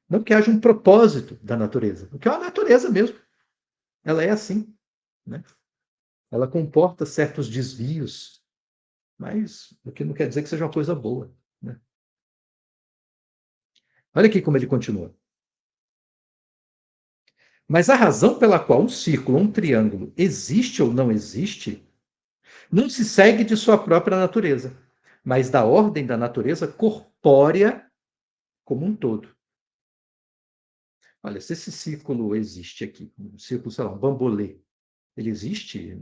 Não que haja um propósito da natureza, porque é a natureza mesmo. Ela é assim, né? Ela comporta certos desvios, mas o que não quer dizer que seja uma coisa boa, né? Olha aqui como ele continua. Mas a razão pela qual um círculo ou um triângulo existe ou não existe não se segue de sua própria natureza, mas da ordem da natureza corpórea como um todo. Olha, se esse círculo existe aqui, um círculo, sei lá, um bambolê, ele existe,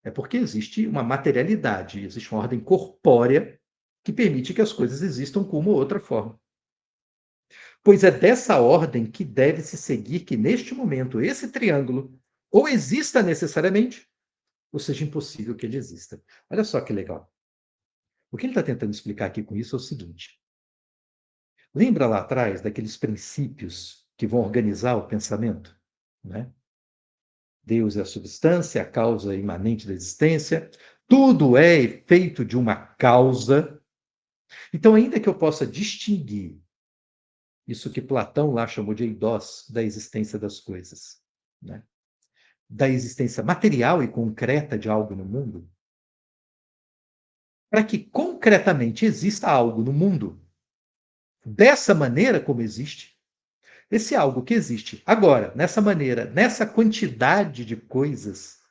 é porque existe uma materialidade, existe uma ordem corpórea que permite que as coisas existam com uma ou outra forma. Pois é dessa ordem que deve se seguir que, neste momento, esse triângulo ou exista necessariamente, ou seja impossível que ele exista. Olha só que legal. O que ele está tentando explicar aqui com isso é o seguinte: lembra lá atrás daqueles princípios que vão organizar o pensamento? Né? Deus é a substância, a causa imanente da existência, tudo é efeito de uma causa. Então, ainda que eu possa distinguir isso que Platão lá chamou de eidós, da existência das coisas, né? Da existência material e concreta de algo no mundo, para que concretamente exista algo no mundo, dessa maneira como existe, esse algo que existe agora, nessa maneira, nessa quantidade de coisas,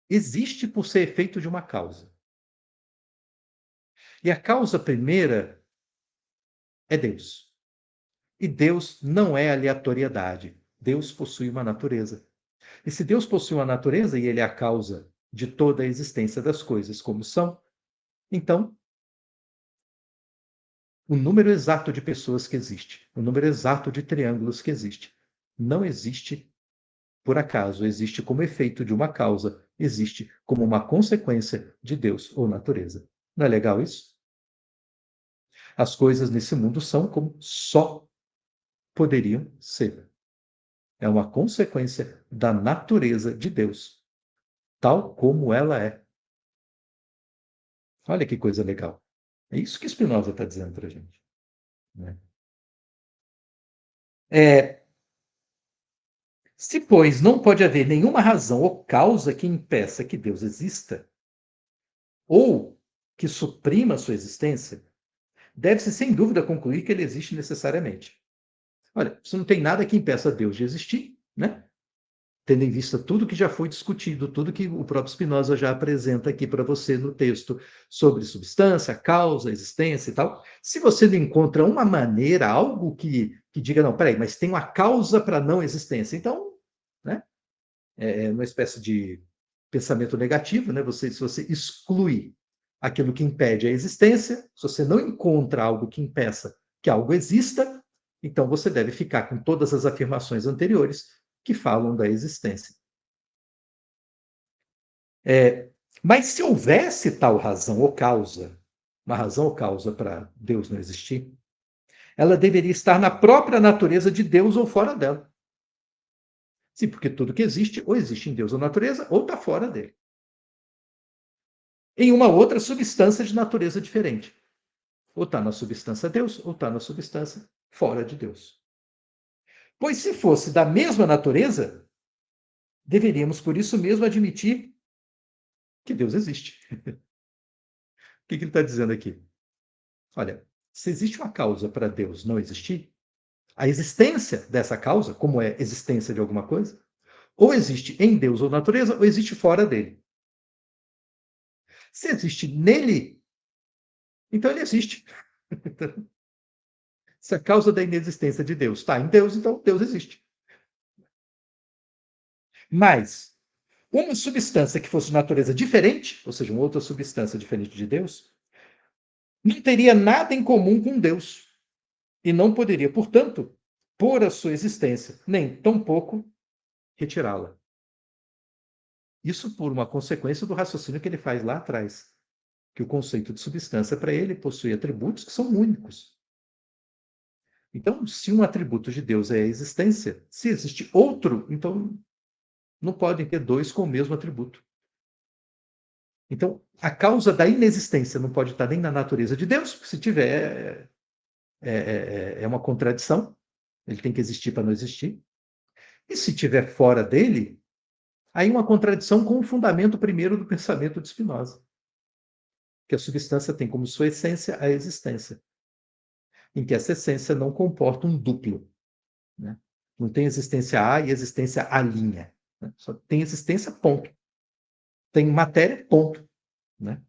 existe por ser efeito de uma causa. E a causa primeira é Deus. E Deus não é aleatoriedade. Deus possui uma natureza. E se Deus possui uma natureza e ele é a causa de toda a existência das coisas como são, então o número exato de pessoas que existe, o número exato de triângulos que existe, não existe por acaso, existe como efeito de uma causa, existe como uma consequência de Deus ou natureza. Não é legal isso? As coisas nesse mundo são como só poderiam ser. É uma consequência da natureza de Deus, tal como ela é. Olha que coisa legal. É isso que Spinoza está dizendo para a gente. Né? Se, pois, não pode haver nenhuma razão ou causa que impeça que Deus exista, ou que suprima a sua existência, deve-se sem dúvida concluir que ele existe necessariamente. Olha, se não tem nada que impeça Deus de existir, né? Tendo em vista tudo que já foi discutido, tudo que o próprio Spinoza já apresenta aqui para você no texto sobre substância, causa, existência e tal. Se você não encontra uma maneira, algo que diga, não, peraí, mas tem uma causa para não existência, então, né? É uma espécie de pensamento negativo, né? Se você exclui aquilo que impede a existência, se você não encontra algo que impeça que algo exista, então você deve ficar com todas as afirmações anteriores que falam da existência. Mas se houvesse tal razão ou causa, uma razão ou causa para Deus não existir, ela deveria estar na própria natureza de Deus ou fora dela. Sim, porque tudo que existe, ou existe em Deus ou natureza, ou está fora dele. Em uma outra substância de natureza diferente. Ou está na substância Deus, ou está na substância fora de Deus. Pois se fosse da mesma natureza, deveríamos, por isso mesmo, admitir que Deus existe. O que ele está dizendo aqui? Olha, se existe uma causa para Deus não existir, a existência dessa causa, como é existência de alguma coisa, ou existe em Deus ou natureza, ou existe fora dele. Se existe nele, então ele existe. Se a causa da inexistência de Deus está em Deus, então Deus existe. Mas uma substância que fosse de natureza diferente, ou seja, uma outra substância diferente de Deus, não teria nada em comum com Deus e não poderia, portanto, pôr a sua existência, nem tampouco retirá-la. Isso por uma consequência do raciocínio que ele faz lá atrás, que o conceito de substância para ele possui atributos que são únicos. Então, se um atributo de Deus é a existência, se existe outro, então não podem ter dois com o mesmo atributo. Então, a causa da inexistência não pode estar nem na natureza de Deus, porque se tiver, é uma contradição. Ele tem que existir para não existir. E se tiver fora dele, aí uma contradição com o fundamento primeiro do pensamento de Spinoza, que a substância tem como sua essência a existência, em que essa essência não comporta um duplo. Né? Não tem existência A e existência A'. Né? Só tem existência, ponto. Tem matéria, ponto. Né?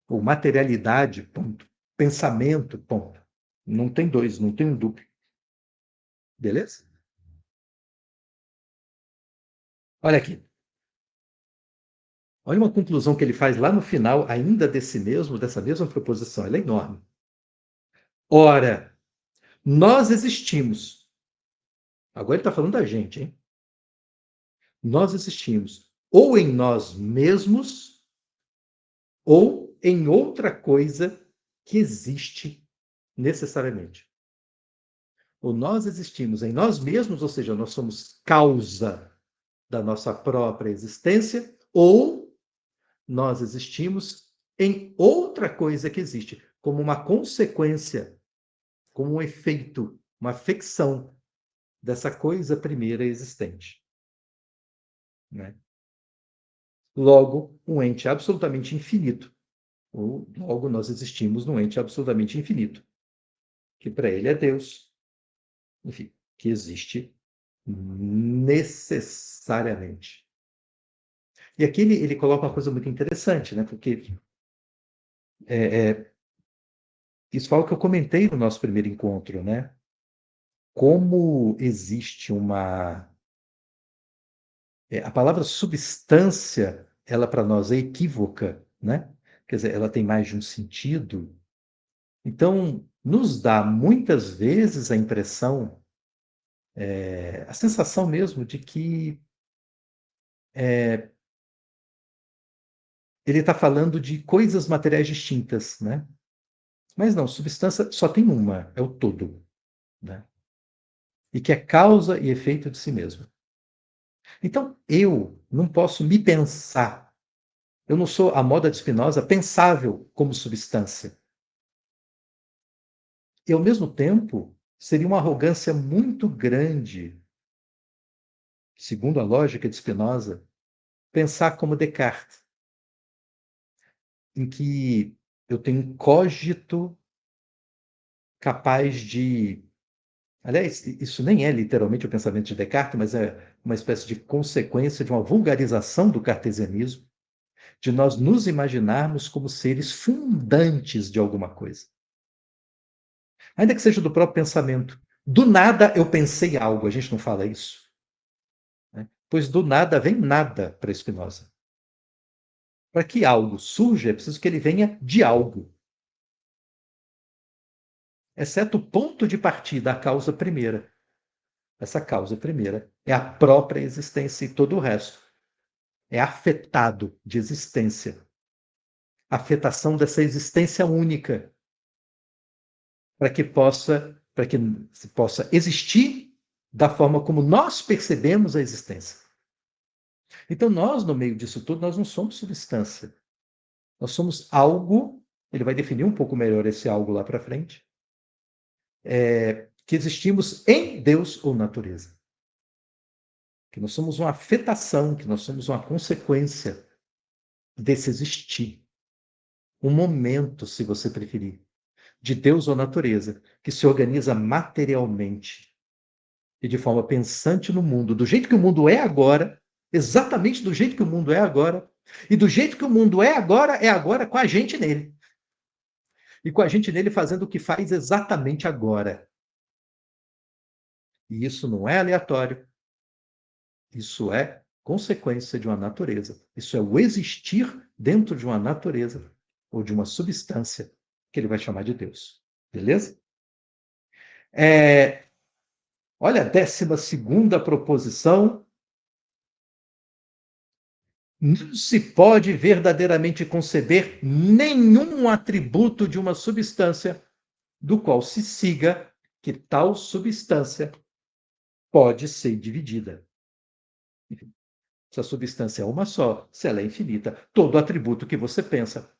Ou materialidade, ponto. Pensamento, ponto. Não tem dois, não tem um duplo. Beleza? Olha aqui. Olha uma conclusão que ele faz lá no final, ainda dessa mesma proposição. Ela é enorme. Ora, nós existimos. Agora ele está falando da gente, hein? Nós existimos ou em nós mesmos ou em outra coisa que existe necessariamente. Ou nós existimos em nós mesmos, ou seja, nós somos causa da nossa própria existência, ou nós existimos em outra coisa que existe, como uma consequência, como um efeito, uma afecção dessa coisa primeira existente. Né? Logo, um ente absolutamente infinito, ou logo nós existimos num ente absolutamente infinito, que para ele é Deus, enfim, que existe necessariamente. E aqui ele coloca uma coisa muito interessante, né? Porque isso foi o que eu comentei no nosso primeiro encontro, né? Como existe uma. A palavra substância, ela para nós é equívoca, né? Quer dizer, ela tem mais de um sentido. Então, nos dá muitas vezes a impressão, a sensação mesmo de que ele está falando de coisas materiais distintas, né? Mas não, substância só tem uma, é o todo, né? E que é causa e efeito de si mesmo. Então, eu não posso me pensar, eu não sou, a moda de Spinoza, pensável como substância. E, ao mesmo tempo, seria uma arrogância muito grande, segundo a lógica de Spinoza, pensar como Descartes, em que eu tenho um cogito capaz de. Aliás, isso nem é literalmente o pensamento de Descartes, mas é uma espécie de consequência de uma vulgarização do cartesianismo, de nós nos imaginarmos como seres fundantes de alguma coisa. Ainda que seja do próprio pensamento. Do nada eu pensei algo, a gente não fala isso. Né? Pois do nada vem nada para Spinoza. Para que algo surja, é preciso que ele venha de algo. Exceto o ponto de partida, a causa primeira. Essa causa primeira é a própria existência e todo o resto é afetado de existência. Afetação dessa existência única, para que se possa existir da forma como nós percebemos a existência. Então, nós, no meio disso tudo, nós não somos substância. Nós somos algo, ele vai definir um pouco melhor esse algo lá para frente, que existimos em Deus ou natureza. Que nós somos uma afetação, que nós somos uma consequência desse existir. Um momento, se você preferir, de Deus ou natureza, que se organiza materialmente e de forma pensante no mundo, do jeito que o mundo é agora, exatamente do jeito que o mundo é agora, e do jeito que o mundo é agora com a gente nele. E com a gente nele fazendo o que faz exatamente agora. E isso não é aleatório. Isso é consequência de uma natureza. Isso é o existir dentro de uma natureza ou de uma substância que ele vai chamar de Deus. Beleza? Olha a 12ª proposição. Não se pode verdadeiramente conceber nenhum atributo de uma substância do qual se siga que tal substância pode ser dividida. Se a substância é uma só, se ela é infinita, todo atributo que você pensa,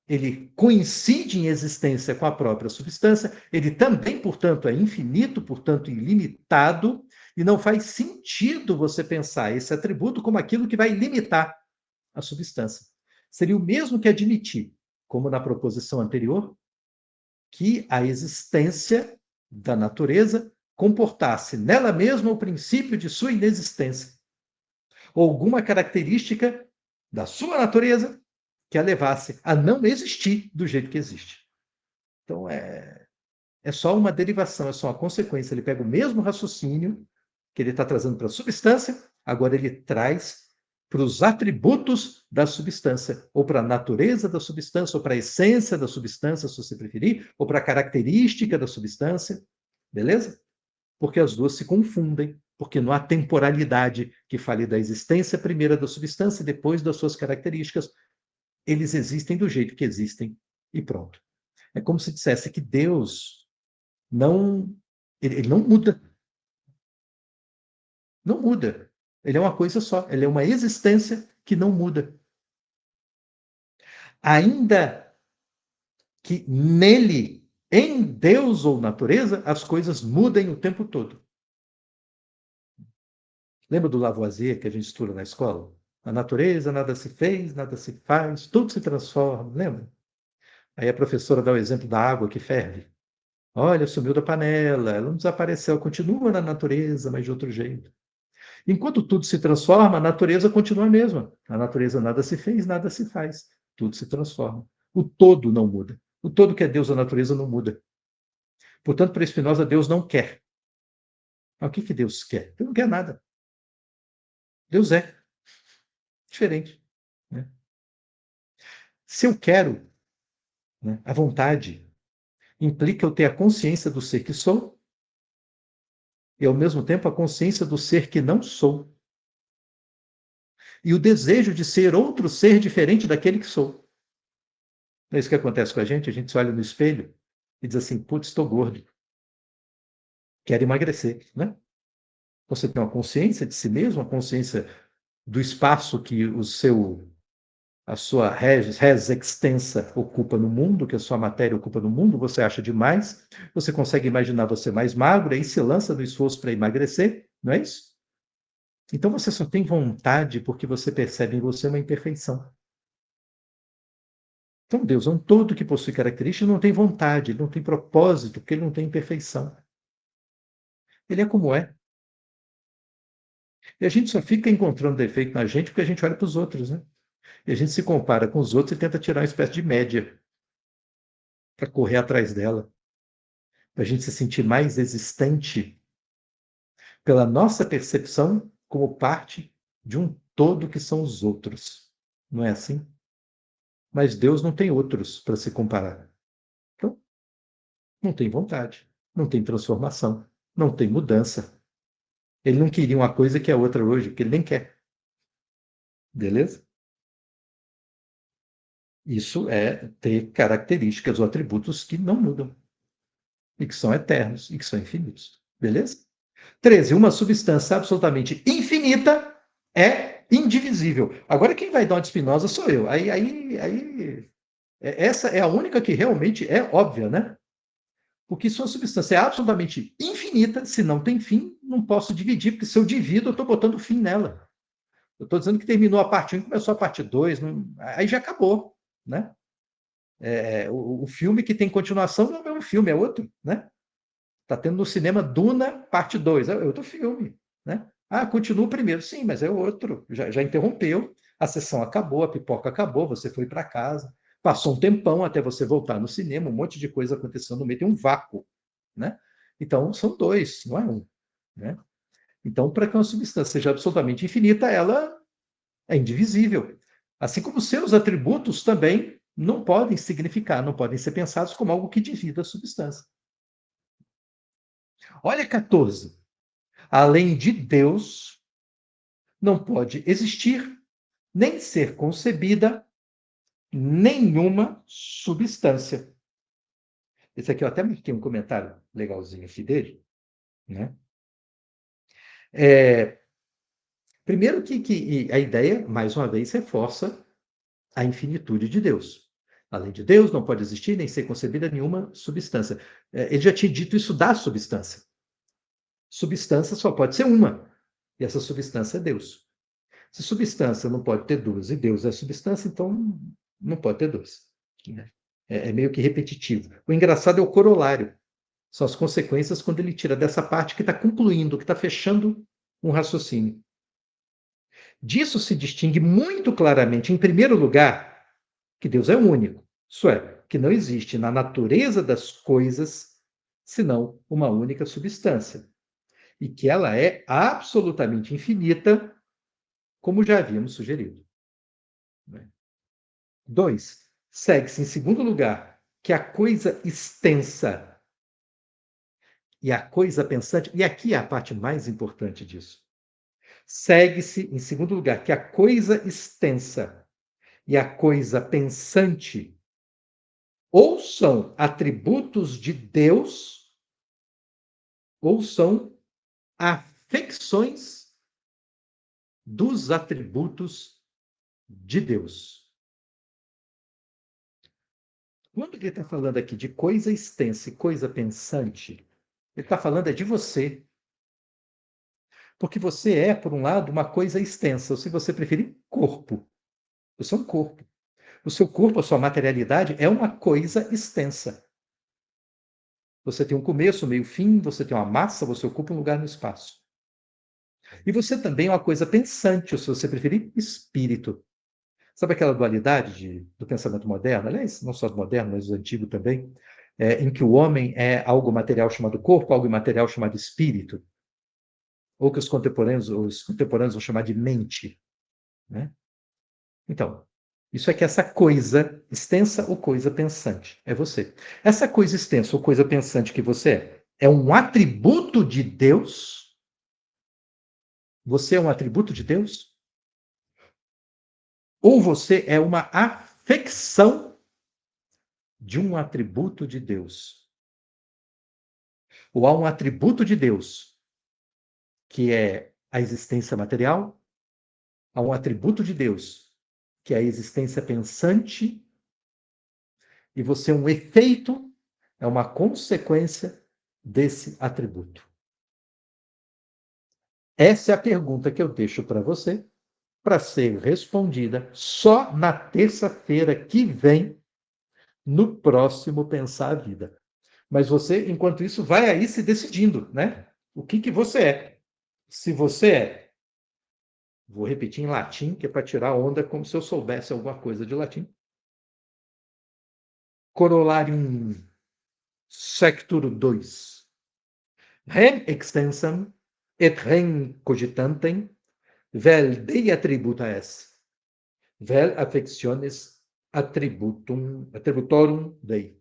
ele coincide em existência com a própria substância, ele também, portanto, é infinito, portanto, ilimitado, e não faz sentido você pensar esse atributo como aquilo que vai limitar a substância. Seria o mesmo que admitir, como na proposição anterior, que a existência da natureza comportasse nela mesma o princípio de sua inexistência, ou alguma característica da sua natureza que a levasse a não existir do jeito que existe. Então, é só uma derivação, é só uma consequência. Ele pega o mesmo raciocínio que ele está trazendo para a substância, agora ele traz para os atributos da substância, ou para a natureza da substância, ou para a essência da substância, se você preferir, ou para a característica da substância, beleza? Porque as duas se confundem, porque não há temporalidade que fale da existência primeira da substância e depois das suas características. Eles existem do jeito que existem e pronto. É como se dissesse que Deus não, ele não muda. Não muda. Ele é uma coisa só. Ele é uma existência que não muda. Ainda que nele, em Deus ou natureza, as coisas mudem o tempo todo. Lembra do Lavoisier que a gente estuda na escola? Na natureza nada se fez, nada se faz, tudo se transforma, lembra? Aí a professora dá o exemplo da água que ferve. Olha, sumiu da panela, ela não desapareceu, continua na natureza, mas de outro jeito. Enquanto tudo se transforma, a natureza continua a mesma. A natureza nada se fez, nada se faz. Tudo se transforma. O todo não muda. O todo que é Deus, a natureza não muda. Portanto, para Spinoza, Deus não quer. Mas o que Deus quer? Deus não quer nada. Deus é diferente. Né? Se eu quero, né, a vontade implica eu ter a consciência do ser que sou e, ao mesmo tempo, a consciência do ser que não sou. E o desejo de ser outro ser diferente daquele que sou. Não é isso que acontece com a gente se olha no espelho e diz assim, putz, estou gordo, quero emagrecer, né? Você tem uma consciência de si mesmo, uma consciência do espaço que a sua res extensa ocupa no mundo, que a sua matéria ocupa no mundo, você acha demais, você consegue imaginar você mais magro, aí se lança no esforço para emagrecer, não é isso? Então você só tem vontade porque você percebe em você uma imperfeição. Então Deus é um todo que possui características, não tem vontade, ele não tem propósito, porque ele não tem imperfeição. Ele é como é. E a gente só fica encontrando defeito na gente porque a gente olha para os outros, né? E a gente se compara com os outros e tenta tirar uma espécie de média para correr atrás dela, para a gente se sentir mais existente pela nossa percepção como parte de um todo que são os outros. Não é assim? Mas Deus não tem outros para se comparar. Então, não tem vontade, não tem transformação, não tem mudança. Ele não queria uma coisa que é outra hoje, porque ele nem quer. Beleza? Isso é ter características ou atributos que não mudam, e que são eternos, e que são infinitos. Beleza? 13. Uma substância absolutamente infinita é indivisível. Agora, quem vai dar uma de Spinoza sou eu. Essa é a única que realmente é óbvia, né? Porque se uma substância é absolutamente infinita, se não tem fim, não posso dividir, porque se eu divido, eu estou botando fim nela. Eu estou dizendo que terminou a parte 1 e começou a parte 2, aí já acabou, né? O filme que tem continuação não é um filme, é outro, né? Tá tendo no cinema Duna, parte 2, é outro filme, né? Ah, continua o primeiro. Sim, mas é outro. Já interrompeu, a sessão acabou, a pipoca acabou, você foi para casa. Passou um tempão até você voltar no cinema, um monte de coisa acontecendo no meio, tem um vácuo, né? Então, são dois, não é um, né? Então, para que uma substância seja absolutamente infinita, ela é indivisível. Assim como seus atributos também não podem significar, não podem ser pensados como algo que divida a substância. Olha 14. Além de Deus, não pode existir, nem ser concebida, nenhuma substância. Esse aqui eu até marquei um comentário legalzinho aqui dele, né? É, primeiro que a ideia, mais uma vez, reforça a infinitude de Deus. Além de Deus, não pode existir nem ser concebida nenhuma substância. Ele já tinha dito isso da substância. Substância só pode ser uma, e essa substância é Deus. Se substância não pode ter duas e Deus é substância, então não pode ter duas. É meio que repetitivo. O engraçado é o corolário. São as consequências quando ele tira dessa parte que está concluindo, que está fechando um raciocínio. Disso se distingue muito claramente, em primeiro lugar, que Deus é único. Isso é, que não existe na natureza das coisas senão uma única substância. E que ela é absolutamente infinita, como já havíamos sugerido. 2. Segue-se, em segundo lugar, que a coisa extensa e a coisa pensante, e aqui é a parte mais importante disso. Segue-se, em segundo lugar, que a coisa extensa e a coisa pensante ou são atributos de Deus ou são afecções dos atributos de Deus. Quando ele está falando aqui de coisa extensa e coisa pensante, ele está falando é de você. Porque você é, por um lado, uma coisa extensa, ou se você preferir, corpo. Você é um corpo. O seu corpo, a sua materialidade, é uma coisa extensa. Você tem um começo, meio, fim, você tem uma massa, você ocupa um lugar no espaço. E você também é uma coisa pensante, ou se você preferir, espírito. Sabe aquela dualidade do pensamento moderno? Aliás, não só do moderno, mas do antigo também, em que o homem é algo material chamado corpo, algo imaterial chamado espírito, ou que os contemporâneos vão chamar de mente, né? Então, isso é que essa coisa extensa ou coisa pensante é você. Essa coisa extensa ou coisa pensante que você é um atributo de Deus? Você é um atributo de Deus? Ou você é uma afecção de um atributo de Deus? Ou há um atributo de Deus que é a existência material? Há um atributo de Deus que é a existência pensante? E você é um efeito, é uma consequência desse atributo? Essa é a pergunta que eu deixo para você, para ser respondida só na terça-feira que vem, no próximo Pensar a Vida. Mas você, enquanto isso, vai aí se decidindo, né? O que você é? Se você é, vou repetir em latim, que é para tirar onda, como se eu soubesse alguma coisa de latim. Corollarium sectur 2. Rem extensam et rem cogitantem, vel Dei attributa est, vel affectiones attributorum Dei.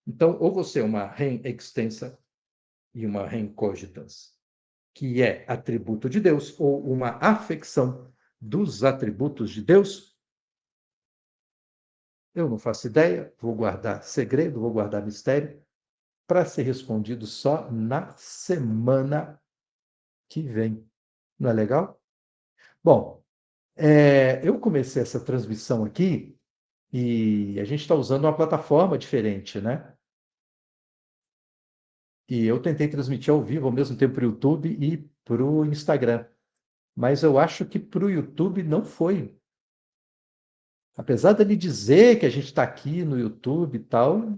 Então, ou você é uma rem extensa e uma rem cogitans, que é atributo de Deus, ou uma afecção dos atributos de Deus? Eu não faço ideia, vou guardar segredo, vou guardar mistério, para ser respondido só na semana que vem. Não é legal? Bom, eu comecei essa transmissão aqui e a gente está usando uma plataforma diferente, né? E eu tentei transmitir ao vivo ao mesmo tempo para o YouTube e para o Instagram. Mas eu acho que para o YouTube não foi. Apesar dele dizer que a gente está aqui no YouTube e tal,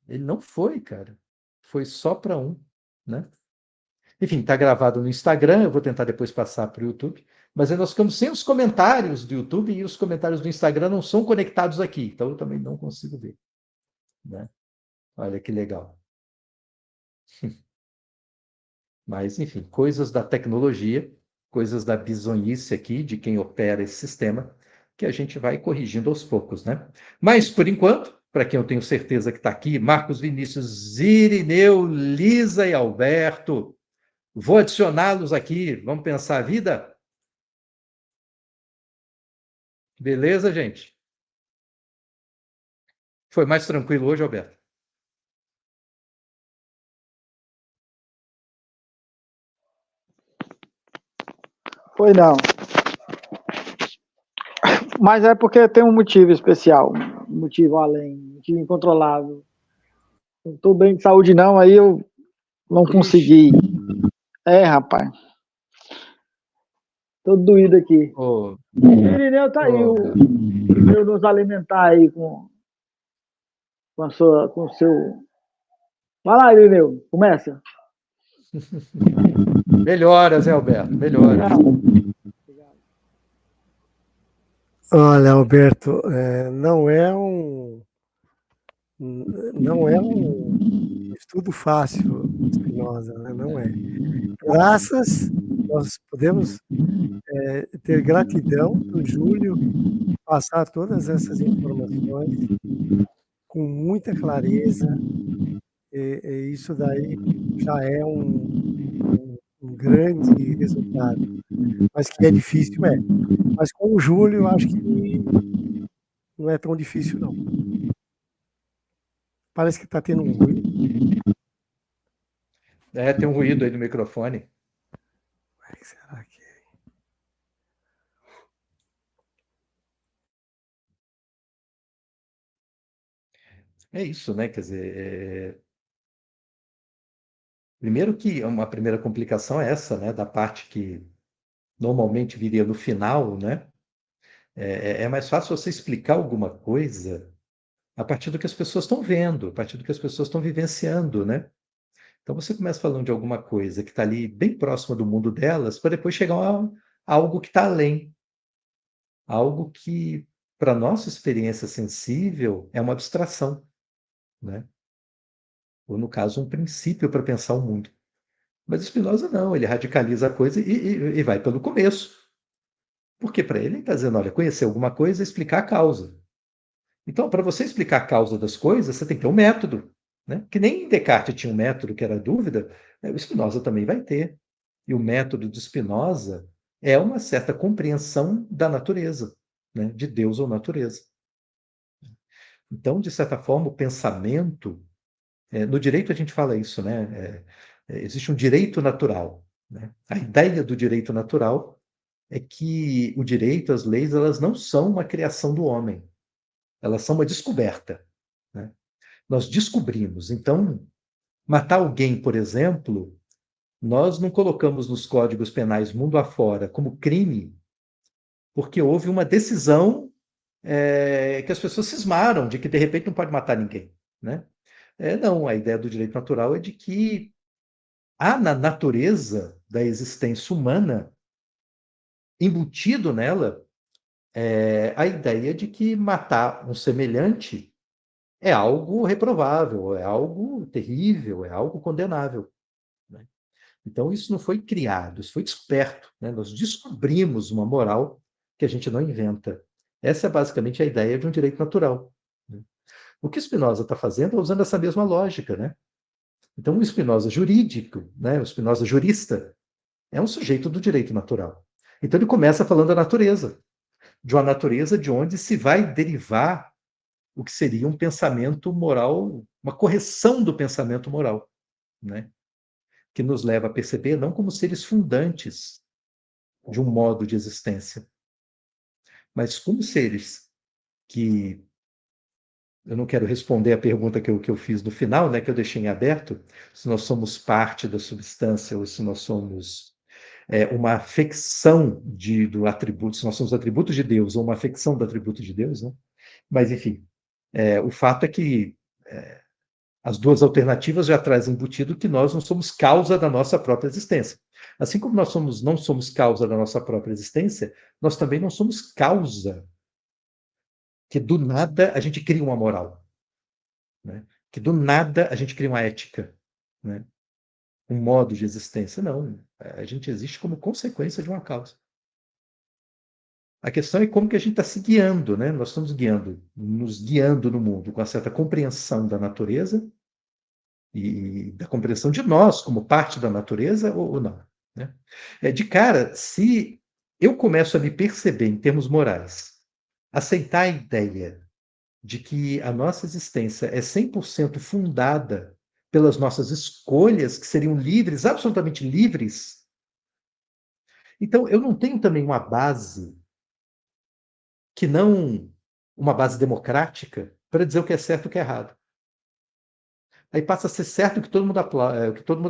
ele não foi, cara. Foi só para um, né? Enfim, está gravado no Instagram, eu vou tentar depois passar para o YouTube. Mas aí nós ficamos sem os comentários do YouTube e os comentários do Instagram não são conectados aqui. Então eu também não consigo ver, né? Olha que legal. Mas, enfim, coisas da tecnologia, coisas da bizonhice aqui, de quem opera esse sistema, que a gente vai corrigindo aos poucos, né? Mas, por enquanto, para quem eu tenho certeza que está aqui, Marcos Vinícius, Irineu, Lisa e Alberto, vou adicioná-los aqui. Vamos pensar a vida? Beleza, gente? Foi mais tranquilo hoje, Alberto? Foi não. Mas é porque tem um motivo especial, um motivo além, um motivo incontrolável. Não estou bem de saúde não, aí eu não consegui. Rapaz. Tô doído aqui. Ô, O Irineu tá aí, ô, o Irineu nos alimentar aí com o seu... Vai lá, Irineu, começa. melhoras, hein, Alberto? Melhoras. Olha, Alberto, não é um estudo fácil, Spinoza, né? Não é. Nós podemos ter gratidão do Júlio passar todas essas informações com muita clareza, e isso daí já é um grande resultado, mas que é difícil, é. Mas com o Júlio, eu acho que não é tão difícil, não. Parece que está tendo um ruído. Tem um ruído aí no microfone. O que será que é? É isso, né? Quer dizer, primeiro que uma primeira complicação é essa, né? Da parte que normalmente viria no final, né? É mais fácil você explicar alguma coisa a partir do que as pessoas estão vendo, a partir do que as pessoas estão vivenciando, né? Então você começa falando de alguma coisa que está ali bem próxima do mundo delas, para depois chegar a algo que está além, algo que, para nossa experiência sensível, é uma abstração, né? Ou, no caso, um princípio para pensar o mundo. Mas Spinoza não, ele radicaliza a coisa e vai pelo começo. Porque para ele está dizendo, olha, conhecer alguma coisa é explicar a causa. Então, para você explicar a causa das coisas, você tem que ter um método, né? Que nem Descartes tinha um método que era a dúvida, o Spinoza também vai ter. E o método de Spinoza é uma certa compreensão da natureza, né? De Deus ou natureza. Então, de certa forma, o pensamento, no direito a gente fala isso, né? Existe um direito natural, né? A ideia do direito natural é que o direito, as leis, elas não são uma criação do homem, elas são uma descoberta, né? Nós descobrimos. Então, matar alguém, por exemplo, nós não colocamos nos códigos penais mundo afora como crime, porque houve uma decisão que as pessoas cismaram de que de repente não pode matar ninguém, né? Não, a ideia do direito natural é de que há na natureza da existência humana, embutido nela, a ideia de que matar um semelhante é algo reprovável, é algo terrível, é algo condenável, né? Então, isso não foi criado, isso foi descoberto, né? Nós descobrimos uma moral que a gente não inventa. Essa é basicamente a ideia de um direito natural, né? O que Spinoza está fazendo é usando essa mesma lógica, né? Então, o Spinoza jurídico, né? O Spinoza jurista, é um sujeito do direito natural. Então ele começa falando da natureza, de uma natureza de onde se vai derivar o que seria um pensamento moral, uma correção do pensamento moral, né? Que nos leva a perceber não como seres fundantes de um modo de existência, mas como seres que eu não quero responder a pergunta que eu fiz no final, né, que eu deixei em aberto, se nós somos parte da substância ou se nós somos uma afecção do atributo, se nós somos atributos de Deus ou uma afecção do atributo de Deus, né? Mas, enfim, o fato é que as duas alternativas já trazem embutido que nós não somos causa da nossa própria existência. Assim como nós não somos causa da nossa própria existência, nós também não somos causa que do nada a gente cria uma moral, né? Que do nada a gente cria uma ética, né? Um modo de existência. Não, a gente existe como consequência de uma causa. A questão é como que a gente está se guiando, né? Nós estamos nos guiando no mundo com uma certa compreensão da natureza e da compreensão de nós como parte da natureza ou não, né? De cara, se eu começo a me perceber em termos morais, aceitar a ideia de que a nossa existência é 100% fundada pelas nossas escolhas, que seriam livres, absolutamente livres, então eu não tenho também uma base que não uma base democrática para dizer o que é certo e o que é errado. Aí passa a ser certo que todo mundo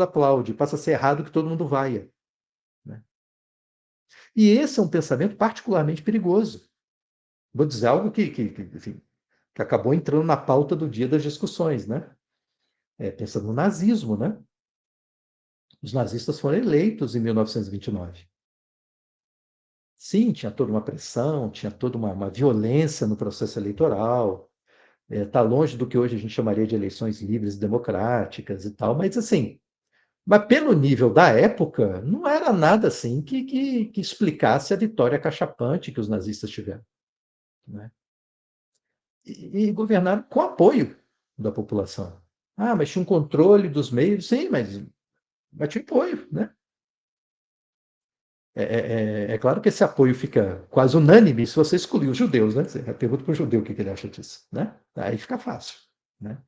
aplaude, passa a ser errado que todo mundo vaia, né? E esse é um pensamento particularmente perigoso. Vou dizer algo enfim, que acabou entrando na pauta do dia das discussões, né? Pensando no nazismo, né? Os nazistas foram eleitos em 1929. Sim, tinha toda uma pressão, tinha toda uma violência no processo eleitoral. Está longe do que hoje a gente chamaria de eleições livres e democráticas e tal, mas assim, mas pelo nível da época, não era nada assim que explicasse a vitória cachapante que os nazistas tiveram, né? E governaram com apoio da população. Ah, mas tinha um controle dos meios, sim, mas tinha apoio, né? É claro que esse apoio fica quase unânime se você excluir os judeus, né? Você pergunta para o judeu o que ele acha disso, né? Aí fica fácil, né?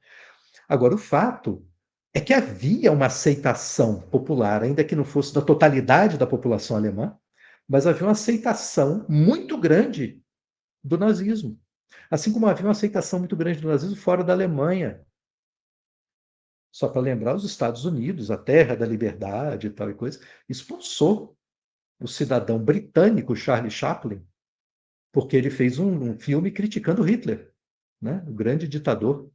Agora, o fato é que havia uma aceitação popular, ainda que não fosse da totalidade da população alemã, mas havia uma aceitação muito grande do nazismo. Assim como havia uma aceitação muito grande do nazismo fora da Alemanha. Só para lembrar, os Estados Unidos, a terra da liberdade e tal e coisa, expulsou o cidadão britânico Charlie Chaplin, porque ele fez um filme criticando Hitler, né? O grande ditador.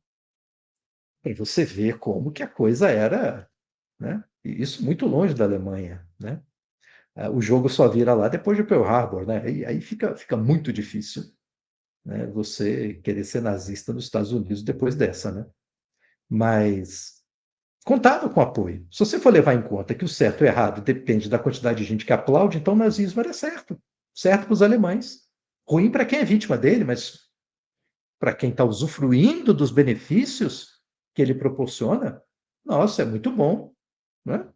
E você vê como que a coisa era, né? E isso muito longe da Alemanha, né? O jogo só vira lá depois de Pearl Harbor, né? E aí fica muito difícil, né? Você querer ser nazista nos Estados Unidos depois dessa, né? Mas contava com apoio. Se você for levar em conta que o certo e o errado depende da quantidade de gente que aplaude, então o nazismo era certo. Certo para os alemães. Ruim para quem é vítima dele, mas para quem está usufruindo dos benefícios que ele proporciona, nossa, é muito bom, né?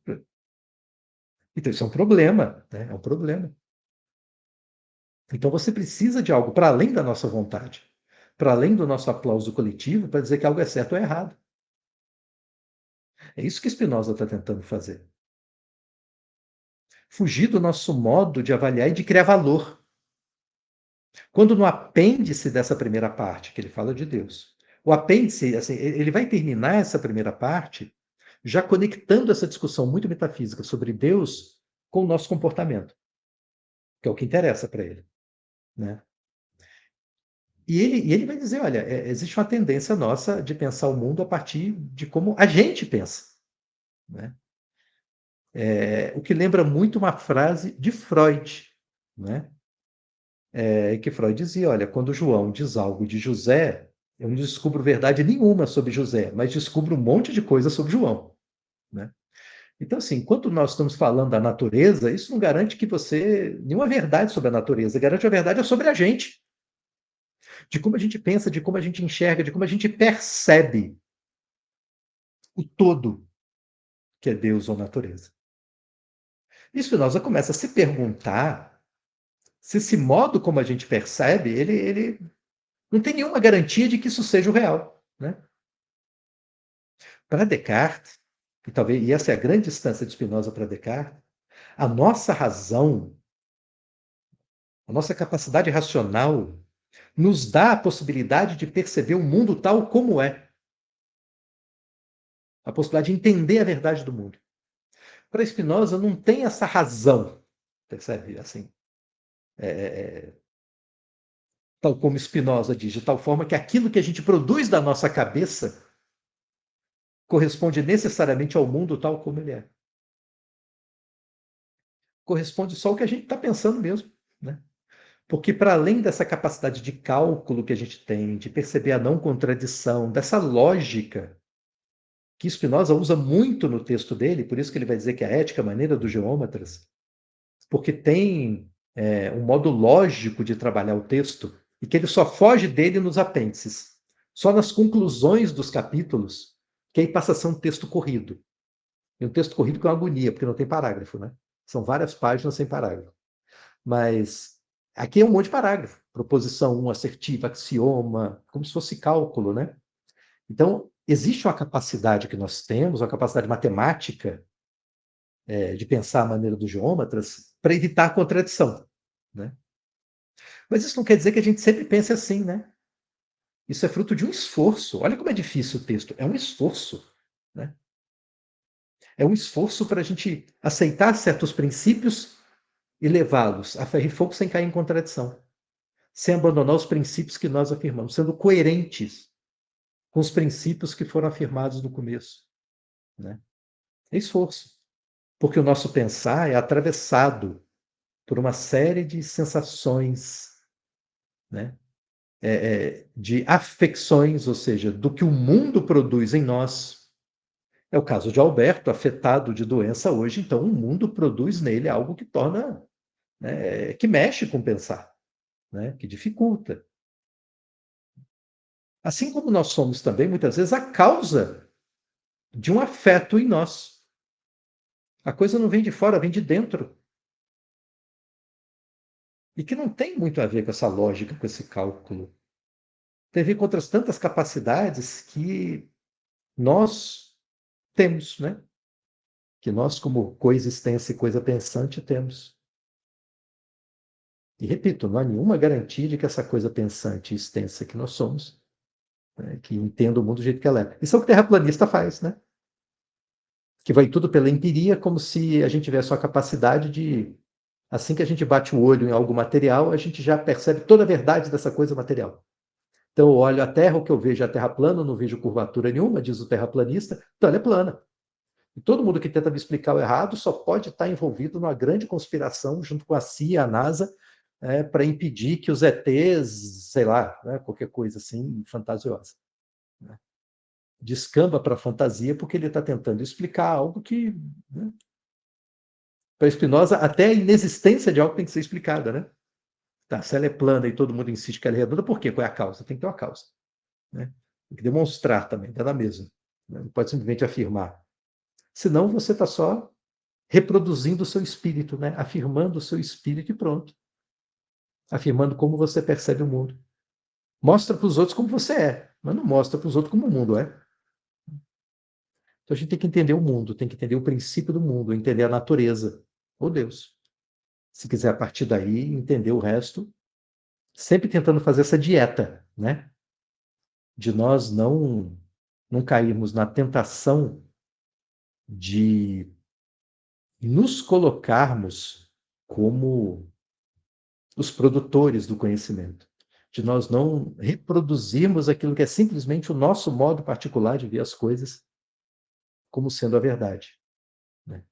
Então isso é um problema, né? É um problema. Então você precisa de algo para além da nossa vontade, para além do nosso aplauso coletivo, para dizer que algo é certo ou errado. É isso que Spinoza está tentando fazer. Fugir do nosso modo de avaliar e de criar valor. Quando no apêndice dessa primeira parte, que ele fala de Deus, o apêndice, assim, ele vai terminar essa primeira parte já conectando essa discussão muito metafísica sobre Deus com o nosso comportamento, que é o que interessa para ele, né? E ele vai dizer, olha, existe uma tendência nossa de pensar o mundo a partir de como a gente pensa, né? O que lembra muito uma frase de Freud, né? Que Freud dizia, olha, quando João diz algo de José, eu não descubro verdade nenhuma sobre José, mas descubro um monte de coisa sobre João, né? Então, assim, enquanto nós estamos falando da natureza, isso não garante que você nenhuma verdade sobre a natureza, garante a verdade sobre a gente, de como a gente pensa, de como a gente enxerga, de como a gente percebe o todo que é Deus ou natureza. E Spinoza começa a se perguntar se esse modo como a gente percebe, ele não tem nenhuma garantia de que isso seja o real, né? Para Descartes, e essa é a grande distância de Spinoza para Descartes, a nossa razão, a nossa capacidade racional, nos dá a possibilidade de perceber o mundo tal como é. A possibilidade de entender a verdade do mundo. Para Spinoza, não tem essa razão, percebe? Assim, tal como Spinoza diz, de tal forma que aquilo que a gente produz da nossa cabeça corresponde necessariamente ao mundo tal como ele é. Corresponde só ao que a gente está pensando mesmo, né? Porque para além dessa capacidade de cálculo que a gente tem, de perceber a não contradição, dessa lógica que Spinoza usa muito no texto dele, por isso que ele vai dizer que a ética é a maneira dos geômetras, porque tem um modo lógico de trabalhar o texto e que ele só foge dele nos apêndices, só nas conclusões dos capítulos, que aí passa a ser um texto corrido. E um texto corrido com agonia, porque não tem parágrafo, né? São várias páginas sem parágrafo. Mas aqui é um monte de parágrafo. Proposição 1, assertiva, axioma, como se fosse cálculo, né? Então, existe uma capacidade que nós temos, uma capacidade matemática de pensar a maneira dos geômetras para evitar a contradição, né? Mas isso não quer dizer que a gente sempre pense assim, né? Isso é fruto de um esforço. Olha como é difícil o texto. É um esforço, né? É um esforço para a gente aceitar certos princípios e levá-los a ferro e fogo sem cair em contradição, sem abandonar os princípios que nós afirmamos, sendo coerentes com os princípios que foram afirmados no começo, né? É esforço, porque o nosso pensar é atravessado por uma série de sensações, né? De afecções, ou seja, do que o mundo produz em nós. É o caso de Alberto, afetado de doença hoje, então o mundo produz nele algo que torna, né, que mexe com o pensar, né, que dificulta. Assim como nós somos também, muitas vezes, a causa de um afeto em nós. A coisa não vem de fora, vem de dentro. E que não tem muito a ver com essa lógica, com esse cálculo. Tem a ver com outras tantas capacidades que nós temos, né? Que nós, como coexistência e coisa pensante, temos. E repito, não há nenhuma garantia de que essa coisa pensante e extensa que nós somos, né, que entenda o mundo do jeito que ela é. Isso é o que o terraplanista faz, né? Que vai tudo pela empiria, como se a gente tivesse a capacidade de, assim que a gente bate o olho em algo material, a gente já percebe toda a verdade dessa coisa material. Então eu olho a Terra, o que eu vejo é a Terra plana, não vejo curvatura nenhuma, diz o terraplanista, então ela é plana. E todo mundo que tenta me explicar o errado só pode estar envolvido numa grande conspiração junto com a CIA, a NASA, para impedir que os ETs, sei lá, né, qualquer coisa assim, fantasiosa, né, descamba para a fantasia porque ele está tentando explicar algo que, né, para Spinoza, até a inexistência de algo tem que ser explicada, né? Tá, se ela é plana e todo mundo insiste que ela é redonda, por quê? Qual é a causa? Tem que ter uma causa, né? Tem que demonstrar também, dá na mesma. Né? Não pode simplesmente afirmar. Senão você está só reproduzindo o seu espírito, né? Afirmando o seu espírito e pronto. Afirmando como você percebe o mundo. Mostra para os outros como você é, mas não mostra para os outros como o mundo é. Então a gente tem que entender o mundo, tem que entender o princípio do mundo, entender a natureza, ou Deus. Se quiser, a partir daí, entender o resto, sempre tentando fazer essa dieta, né? De nós não cairmos na tentação de nos colocarmos como os produtores do conhecimento, de nós não reproduzirmos aquilo que é simplesmente o nosso modo particular de ver as coisas como sendo a verdade, né?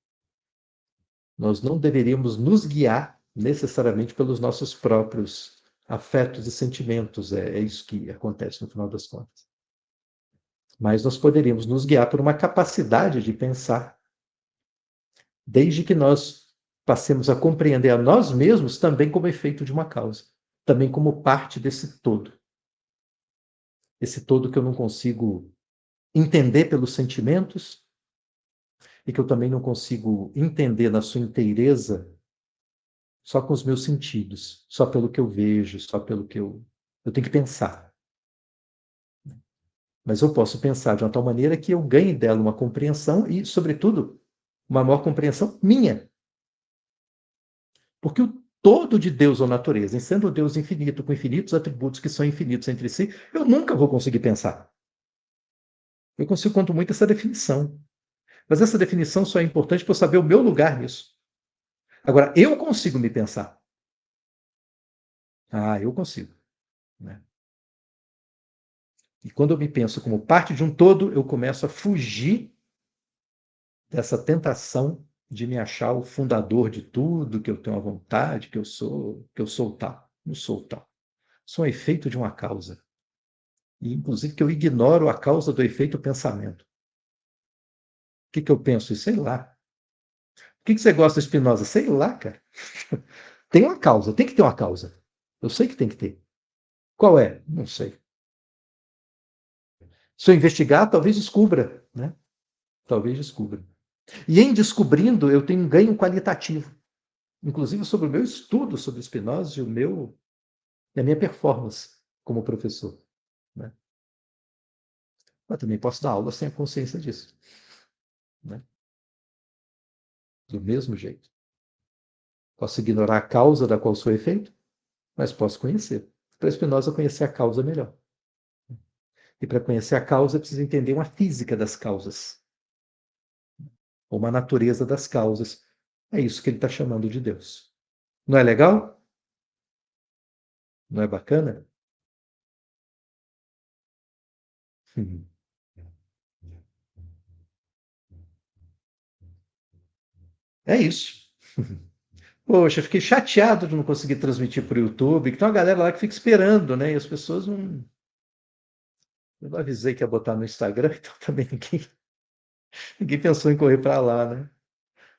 Nós não deveríamos nos guiar necessariamente pelos nossos próprios afetos e sentimentos, é isso que acontece no final das contas. Mas nós poderíamos nos guiar por uma capacidade de pensar, desde que nós passemos a compreender a nós mesmos também como efeito de uma causa, também como parte desse todo. Esse todo que eu não consigo entender pelos sentimentos, e que eu também não consigo entender na sua inteireza só com os meus sentidos, só pelo que eu vejo, só pelo que eu tenho que pensar. Mas eu posso pensar de uma tal maneira que eu ganhe dela uma compreensão e, sobretudo, uma maior compreensão minha. Porque o todo de Deus ou natureza, em sendo Deus infinito, com infinitos atributos que são infinitos entre si, eu nunca vou conseguir pensar. Eu consigo, quanto muito, essa definição. Mas essa definição só é importante para eu saber o meu lugar nisso. Agora, eu consigo me pensar. Ah, eu consigo. Né? E quando eu me penso como parte de um todo, eu começo a fugir dessa tentação de me achar o fundador de tudo, que eu tenho a vontade, que eu sou tal. Não sou tal. Sou um efeito de uma causa. E, inclusive, que eu ignoro a causa do efeito pensamento. O que eu penso? Sei lá. Por que você gosta de Spinoza? Sei lá, cara. Tem uma causa, tem que ter uma causa. Eu sei que tem que ter. Qual é? Não sei. Se eu investigar, talvez descubra, né? Talvez descubra. E em descobrindo, eu tenho um ganho qualitativo, inclusive sobre o meu estudo sobre Spinoza e a minha performance como professor. Né? Mas também posso dar aula sem a consciência disso. Né? Do mesmo jeito. Posso ignorar a causa da qual sou efeito, mas posso conhecer. Para Spinoza, conhecer a causa melhor. E para conhecer a causa, precisa entender uma física das causas, ou uma natureza das causas. É isso que ele está chamando de Deus. Não é legal? Não é bacana? É isso. Poxa, fiquei chateado de não conseguir transmitir por YouTube, que tem uma galera lá que fica esperando, né? E as pessoas não. Eu não avisei que ia botar no Instagram, então também ninguém pensou em correr para lá, né?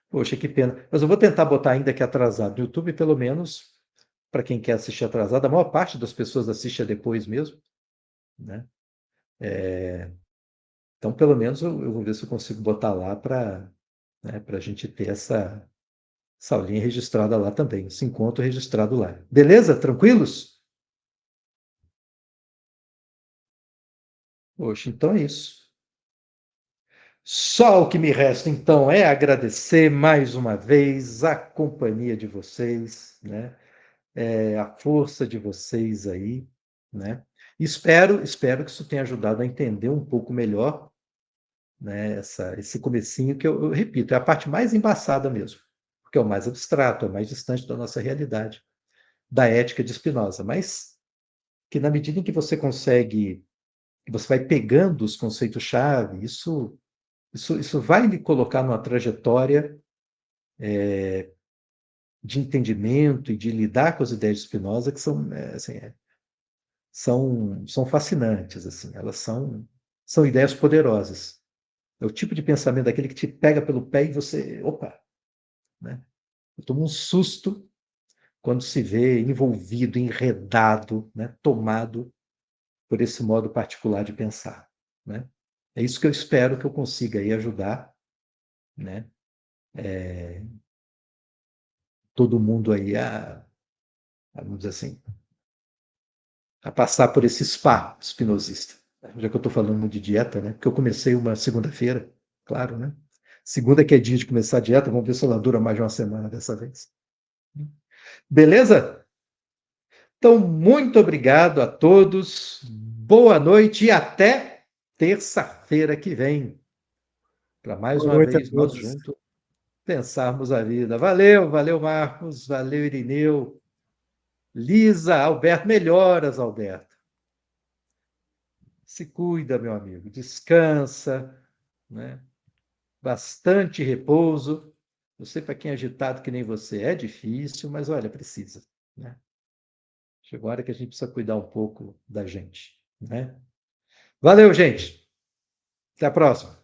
Poxa, que pena. Mas eu vou tentar botar ainda que atrasado. No YouTube, pelo menos, para quem quer assistir atrasado, a maior parte das pessoas assiste depois mesmo, né? Então, pelo menos, eu vou ver se eu consigo botar lá para, né, a gente ter essa aulinha registrada lá também, esse encontro registrado lá. Beleza? Tranquilos? Poxa, então é isso. Só o que me resta, então, é agradecer mais uma vez a companhia de vocês, né? A força de vocês aí, né? Espero que isso tenha ajudado a entender um pouco melhor, né, esse comecinho que eu repito, é a parte mais embaçada mesmo, porque é o mais abstrato, é o mais distante da nossa realidade, da ética de Spinoza, mas que na medida em que você consegue, que você vai pegando os conceitos-chave, isso vai lhe colocar numa trajetória de entendimento e de lidar com as ideias de Spinoza que são fascinantes, assim, elas são ideias poderosas. É o tipo de pensamento daquele que te pega pelo pé e você, opa, né? Eu tomo um susto quando se vê envolvido, enredado, né? Tomado por esse modo particular de pensar, né? É isso que eu espero que eu consiga aí ajudar, né? Todo mundo aí vamos dizer assim, a passar por esse spa espinosista. Já que eu estou falando de dieta, né? Porque eu comecei uma segunda-feira, claro, né? Segunda que é dia de começar a dieta, vamos ver se ela dura mais de uma semana dessa vez. Beleza? Então, muito obrigado a todos, boa noite e até terça-feira que vem, para mais Boa uma noite a vez nós todos. juntos pensarmos a vida. Valeu, valeu, Marcos, valeu, Irineu, Lisa, Alberto, melhoras, Alberto. Se cuida, meu amigo, descansa, né? Bastante repouso. Eu sei para quem é agitado que nem você é difícil, mas olha, precisa, né? Chegou a hora que a gente precisa cuidar um pouco da gente, né? Valeu, gente. Até a próxima.